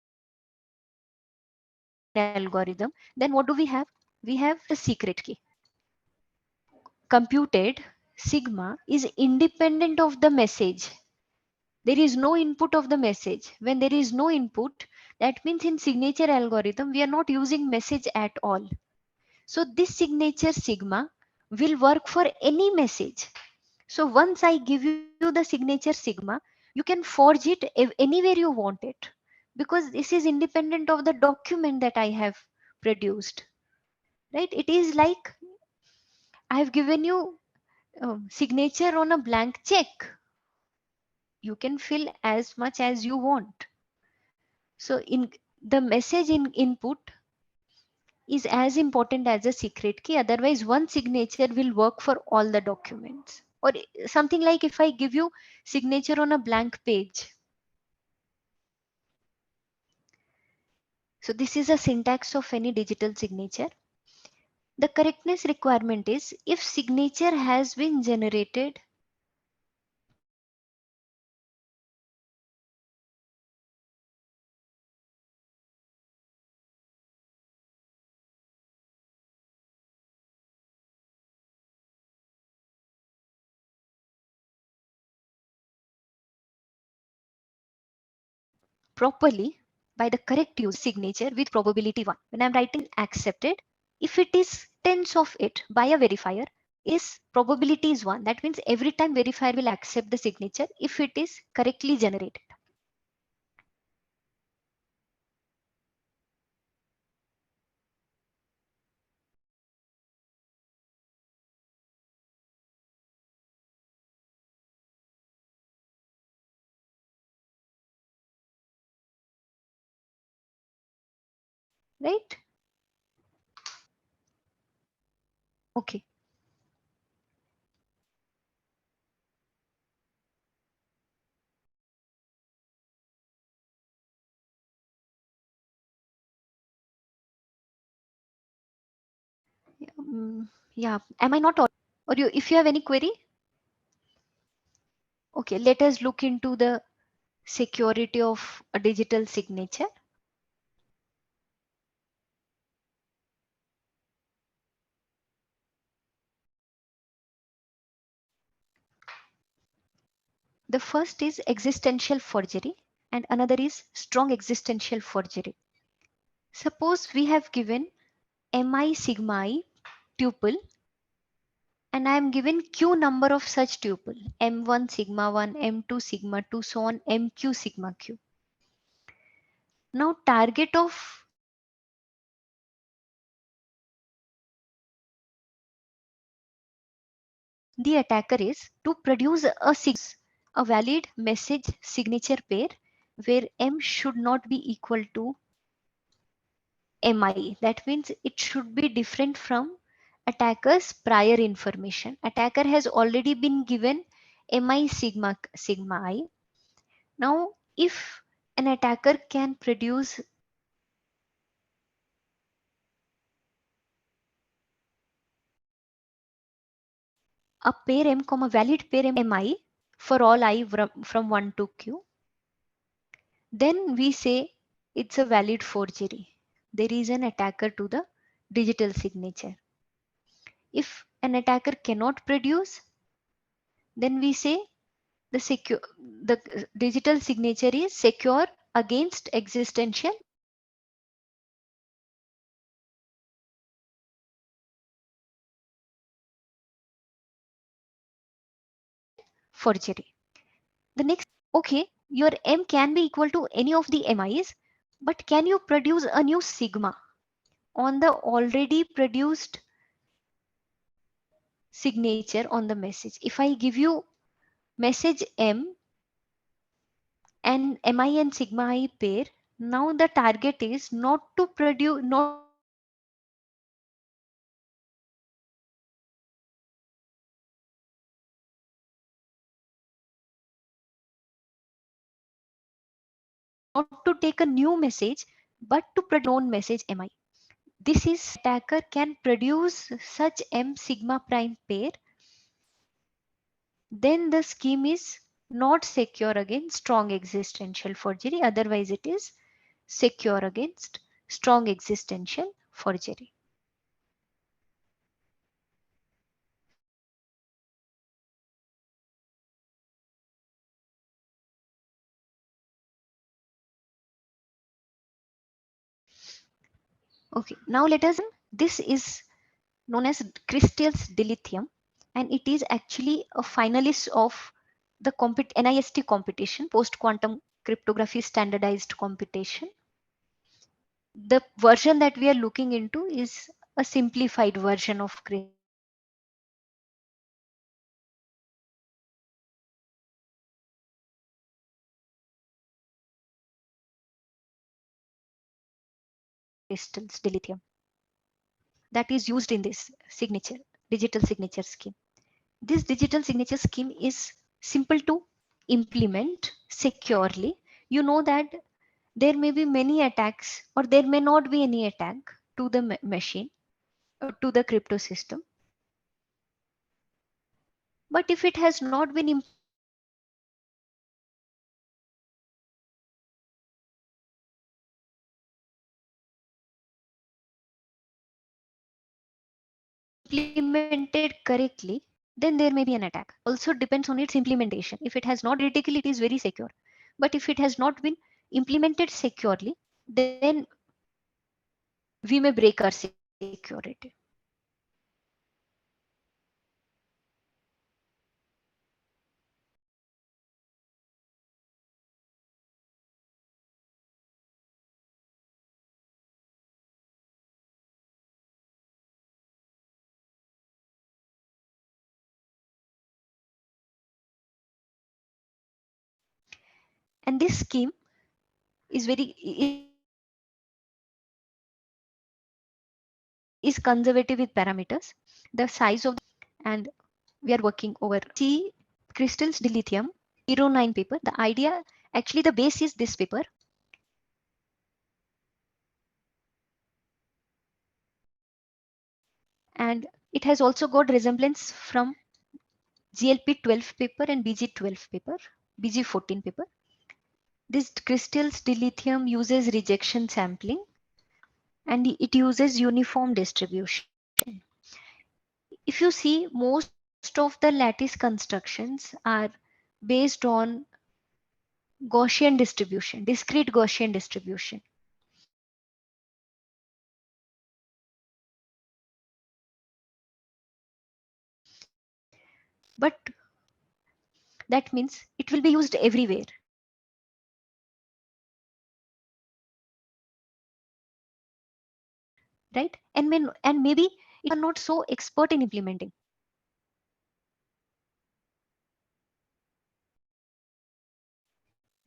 algorithm will take the message and verify it algorithm. Then what do we have? We have the secret key. Computed sigma is independent of the message. There is no input of the message. When there is no input, that means in signature algorithm, we are not using message at all. So this signature sigma will work for any message. So once I give you the signature sigma, you can forge it anywhere you want it, because this is independent of the document that I have produced, right? It is like I have given you signature on a blank check. You can fill as much as you want. So in the message in input is as important as a secret key. Otherwise, one signature will work for all the documents. Or something like if I give you signature on a blank page. So this is a syntax of any digital signature. The correctness requirement is if signature has been generated properly by the correct use signature with probability 1. When I'm writing accepted, if it is tens of it by a verifier, is probability is 1. That means every time verifier will accept the signature if it is correctly generated. Right? Okay. Yeah, am I not or you, if you have any query? Okay, let us look into the security of a digital signature. The first is existential forgery and another is strong existential forgery. Suppose we have given mi sigma I tuple and I am given q number of such tuple m1 sigma 1, m2 sigma 2, so on mq sigma q. Now target of the attacker is to produce a valid message signature pair where m should not be equal to mi. That means it should be different from attacker's prior information. Attacker has already been given mi sigma I. Now if an attacker can produce a pair m comma valid pair mi for all I from 1 to q, then we say it's a valid forgery. There is an attacker to the digital signature. If an attacker cannot produce, then we say the digital signature is secure against existential forgery. The next, okay, your m can be equal to any of the mi's, but can you produce a new sigma on the already produced signature on the message? If I give you message m and mi and sigma I pair, now the target is not to produce, not to take a new message, but to produce known message mi. This is attacker can produce such m sigma prime pair, then the scheme is not secure against strong existential forgery. Otherwise, it is secure against strong existential forgery. Okay, now let us. This is known as crystals dilithium, and it is actually a finalist of the NIST competition, post quantum cryptography standardized competition. The version that we are looking into is a simplified version of crystals dilithium that is used in this signature digital signature scheme. This digital signature scheme is simple to implement securely. You know that there may be many attacks or there may not be any attack to the machine or to the crypto system. But if it has not been implemented correctly, then there may be an attack. Also depends on its implementation. If it has not critically, it is very secure. But if it has not been implemented securely, then we may break our security. And this scheme is is conservative with parameters. The size of and we are working over C crystals dilithium 09 paper. The idea actually the base is this paper. And it has also got resemblance from GLP-12 paper and BG12 paper, BG14 paper. This crystals dilithium uses rejection sampling and it uses uniform distribution. If you see, most of the lattice constructions are based on Gaussian distribution, discrete Gaussian distribution. But that means it will be used everywhere, right? And maybe it are not so expert in implementing.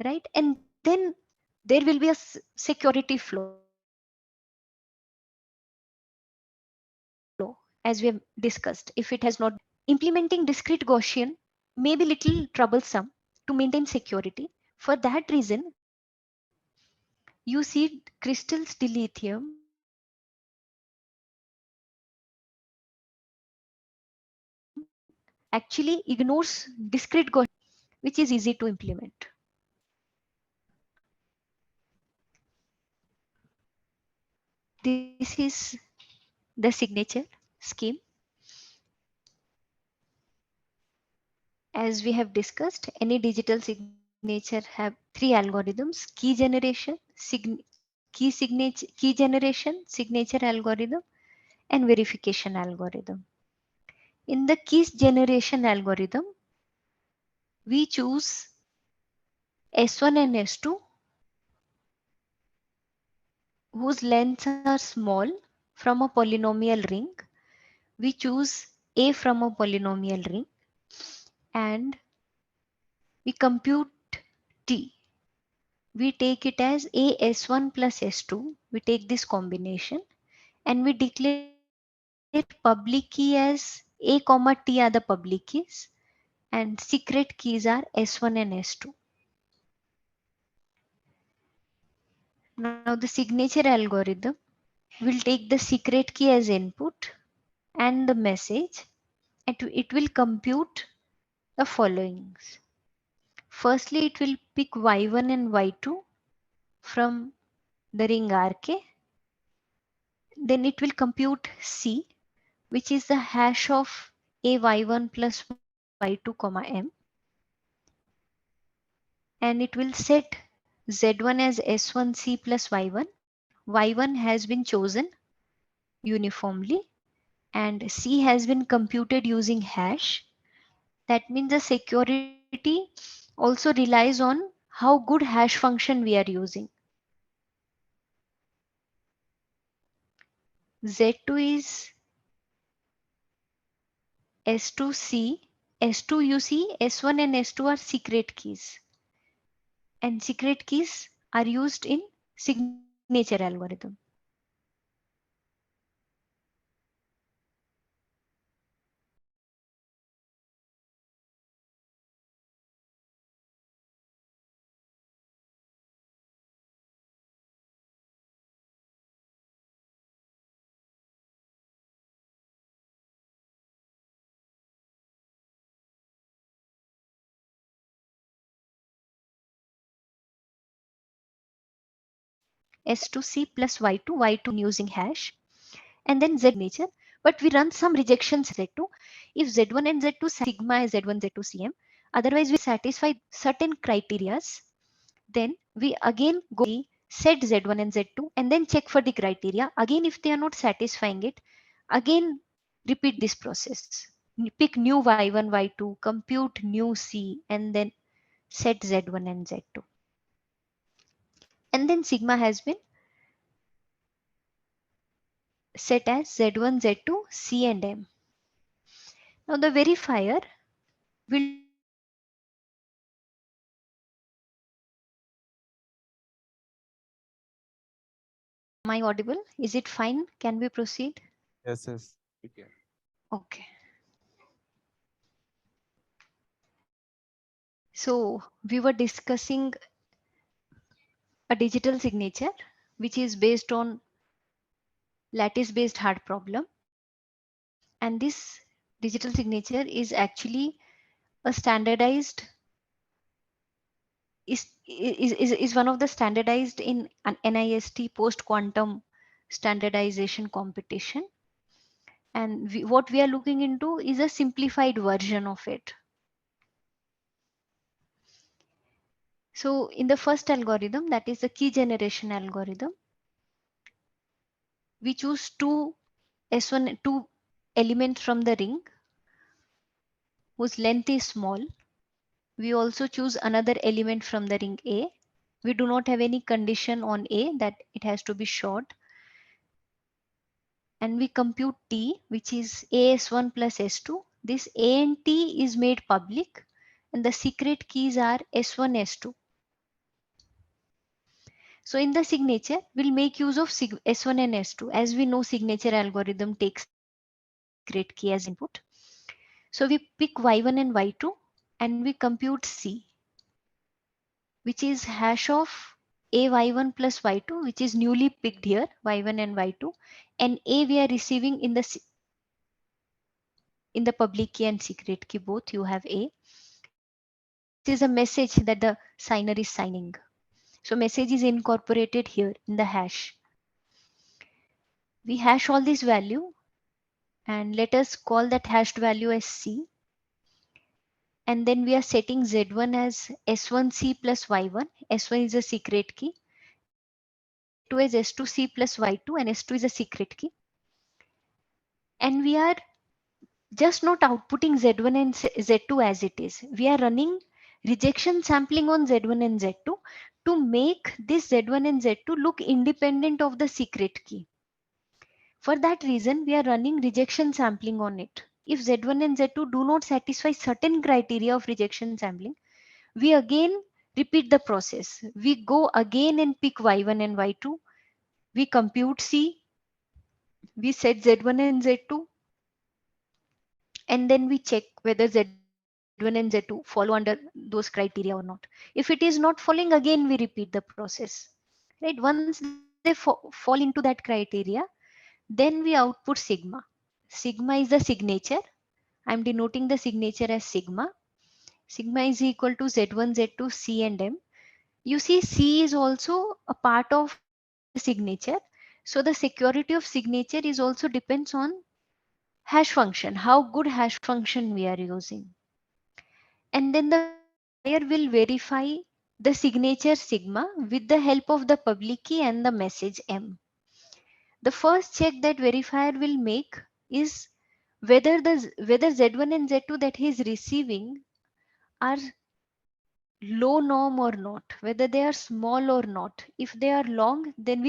Right? And then there will be a security flow, as we have discussed. If it has not been implementing discrete Gaussian, may be little troublesome to maintain security. For that reason, you see crystals dilithium actually ignores discrete Gaussian, which is easy to implement. This is the signature scheme. As we have discussed, any digital signature have three algorithms: key generation, key generation, signature algorithm, and verification algorithm. In the key generation algorithm, we choose S1 and S2 whose lengths are small from a polynomial ring. We choose A from a polynomial ring and we compute T. We take it as A S1 plus S2. We take this combination and we declare public key as A comma T are the public keys and secret keys are S1 and S2. Now the signature algorithm will take the secret key as input and the message, and it will compute the followings. Firstly, it will pick Y1 and Y2 from the ring RK. Then it will compute C, which is the hash of AY1 plus Y2 comma M. And it will set Z1 as S1C plus Y1. Y1 has been chosen uniformly and C has been computed using hash. That means the security also relies on how good hash function we are using. Z2 is S2C. S2 you see, S1 and S2 are secret keys. And secret keys are used in signature algorithm. S2C plus Y2, Y2 again using hash, and then Z1 signature. But we run some rejections Z2. If Z1 and Z2 sigma is Z1, Z2, CM, otherwise we satisfy certain criterias, then we again go set Z1 and Z2 and then check for the criteria. Again, if they are not satisfying it, again repeat this process. Pick new Y1, Y2, compute new C, and then set Z1 and Z2. And then sigma has been set as Z1, Z2, C and M. Now the verifier will do the verification. Am I audible? Is it fine? Can we proceed? Yes, yes. We can. Okay. So we were discussing a digital signature, which is based on lattice based hard problem. And this digital signature is actually a standardized is one of the standardized in an NIST post quantum standardization competition. And what we are looking into is a simplified version of it. So in the first algorithm, that is the key generation algorithm, we choose two elements from the ring whose length is small. We also choose another element from the ring A. We do not have any condition on A that it has to be short. And we compute T, which is AS1 plus S2. This A and T is made public, and the secret keys are S1, S2. So in the signature, we'll make use of S1 and S2. As we know, signature algorithm takes secret key as input. So we pick Y1 and Y2 and we compute C, which is hash of A Y1 plus Y2, which is newly picked here, Y1 and Y2. And A we are receiving in the public key and secret key both. You have A. And this is a message that the signer is signing. So message is incorporated here in the hash. We hash all this value and let us call that hashed value as C. And then we are setting Z1 as S1C plus Y1. S1 is a secret key. And Z2 as S2C plus Y2 and S2 is a secret key. And we are just not outputting Z1 and Z2 as it is. We are running rejection sampling on Z1 and Z2 to make this Z1 and Z2 look independent of the secret key. For that reason, we are running rejection sampling on it. If Z1 and Z2 do not satisfy certain criteria of rejection sampling, we again repeat the process. We go again and pick Y1 and Y2. We compute C. We set Z1 and Z2. And then we check whether Z1 and Z2 follow under those criteria or not. If it is not following, again we repeat the process. Right? Once they fall into that criteria, then we output sigma. Sigma is the signature. I'm denoting the signature as sigma. Sigma is equal to Z1, Z2, C and M. You see, C is also a part of the signature. So the security of signature is also depends on hash function, how good hash function we are using. And then the verifier will verify the signature sigma with the help of the public key and the message M. The first check that verifier will make is whether Z1 and Z2 that he is receiving are low norm or not, whether they are small or not. If they are long, then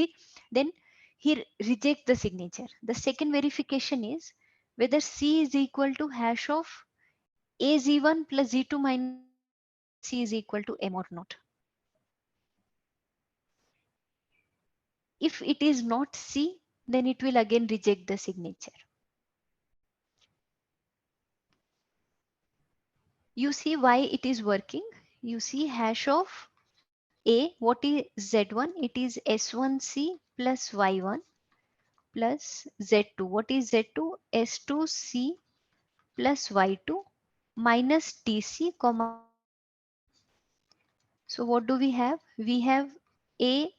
he rejects the signature. The second verification is whether C is equal to hash of A Z1 plus Z2 minus C is equal to M or not. If it is not C, then it will again reject the signature. You see why it is working. You see hash of A, what is Z1? It is S1C plus Y1 plus Z2. What is Z2? S2C plus Y2 minus TC comma M. So what do we have? We have A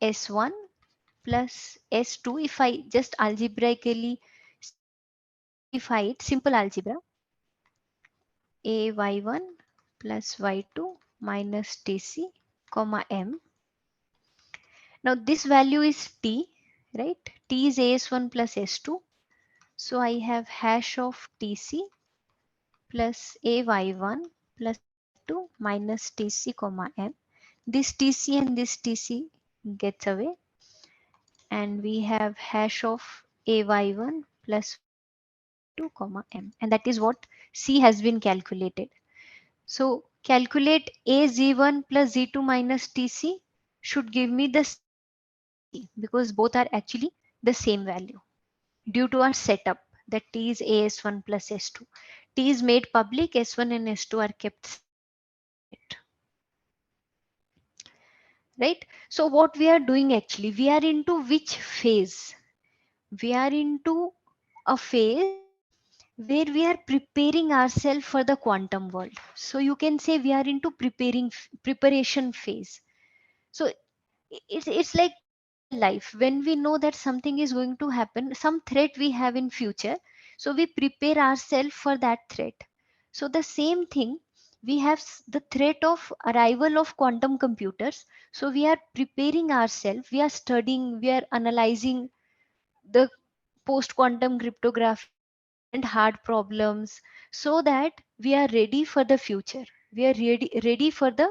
S1 plus S2. If I just algebraically simplify it, simple algebra, A Y1 plus Y2 minus TC comma M. Now this value is T, right? T is AS1 plus S2. So I have hash of TC plus AY1 plus Y2 minus TC comma M. This TC and this TC gets away. And we have hash of AY1 plus Y2 comma M. And that is what C has been calculated. So calculate AZ1 plus Z2 minus TC should give me the C because both are actually the same value due to our setup that T is AS1 plus S2. T is made public, S1 and S2 are kept separate. Right? So what we are doing actually, we are into which phase? We are into a phase where we are preparing ourselves for the quantum world. So you can say we are into preparation phase. So it's like real life. When we know that something is going to happen, some threat we have in future, so we prepare ourselves for that threat. So the same thing, we have the threat of arrival of quantum computers. So we are preparing ourselves, we are studying, we are analyzing the post quantum cryptography, the different hard problems, so that we are ready for the future. We are ready for the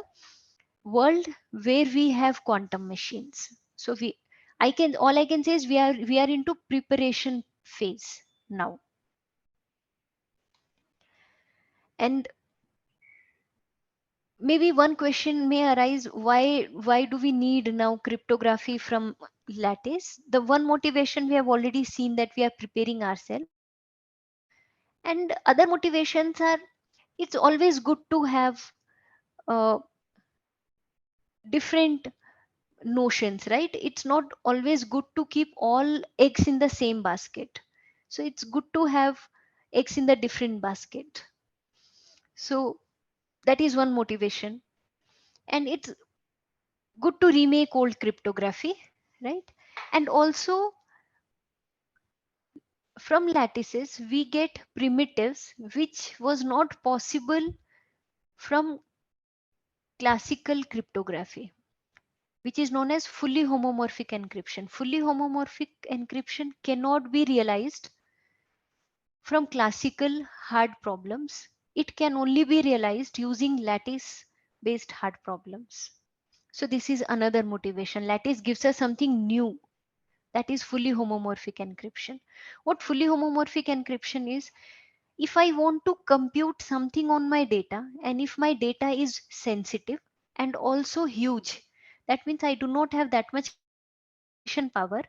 world where we have quantum machines. So all I can say is we are into preparation phase now. And maybe one question may arise, why do we need now cryptography from lattice? The one motivation we have already seen, that we are preparing ourselves. And other motivations are, it's always good to have uh, different notions, right? It's not always good to keep all eggs in the same basket. So it's good to have eggs in the different basket. So that is one motivation. And it's good to remake old cryptography, right? And also, from lattices we get primitives which was not possible from classical cryptography, which is known as fully homomorphic encryption. Fully homomorphic encryption cannot be realized from classical hard problems. It can only be realized using lattice based hard problems. So this is another motivation. Lattice gives us something new, that is fully homomorphic encryption. What fully homomorphic encryption is, if I want to compute something on my data, and if my data is sensitive and also huge, that means I do not have that much computation power.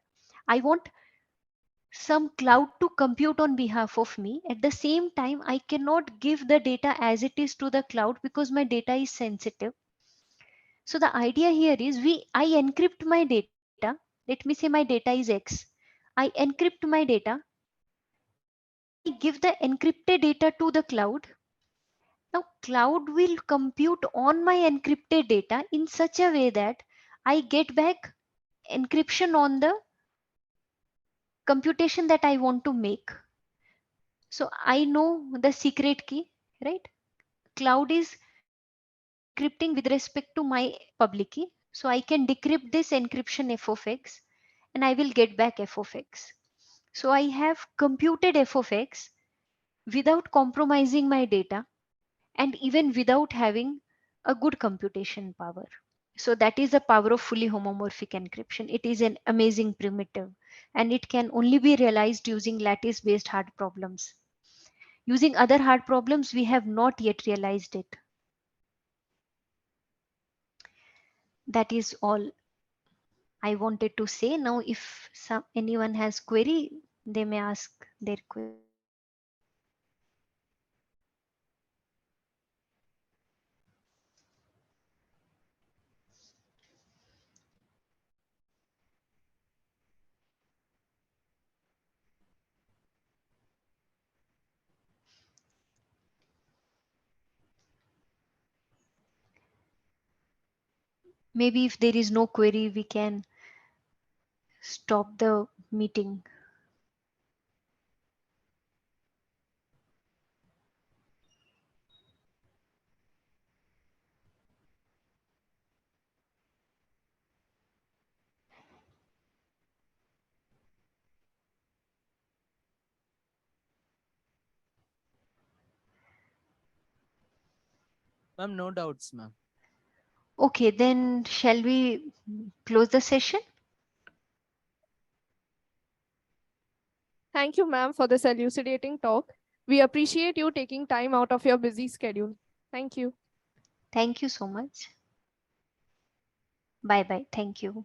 I want some cloud to compute on behalf of me. At the same time, I cannot give the data as it is to the cloud because my data is sensitive. So the idea here is, I encrypt my data. Let me say my data is X. I encrypt my data, and when I give the encrypted data to the cloud, now cloud will compute on my encrypted data in such a way that I get back encryption on the computation that I want to make. So I know the secret key, right? Cloud is encrypting with respect to my public key. So I can decrypt this encryption f of x, and I will get back f of x. So I have computed f of x without compromising my data, and even without having a good computation power. So that is the power of fully homomorphic encryption. It is an amazing primitive, and it can only be realized using lattice based hard problems. Using other hard problems, we have not yet realized it. That is all I wanted to say. Now, if anyone has query, they may ask their query. Maybe if there is no query, we can stop the meeting. Ma'am, no doubts, ma'am. Okay, then shall we close the session? Thank you, ma'am, for this elucidating talk. We appreciate you taking time out of your busy schedule. Thank you. Thank you so much. Bye bye. Thank you.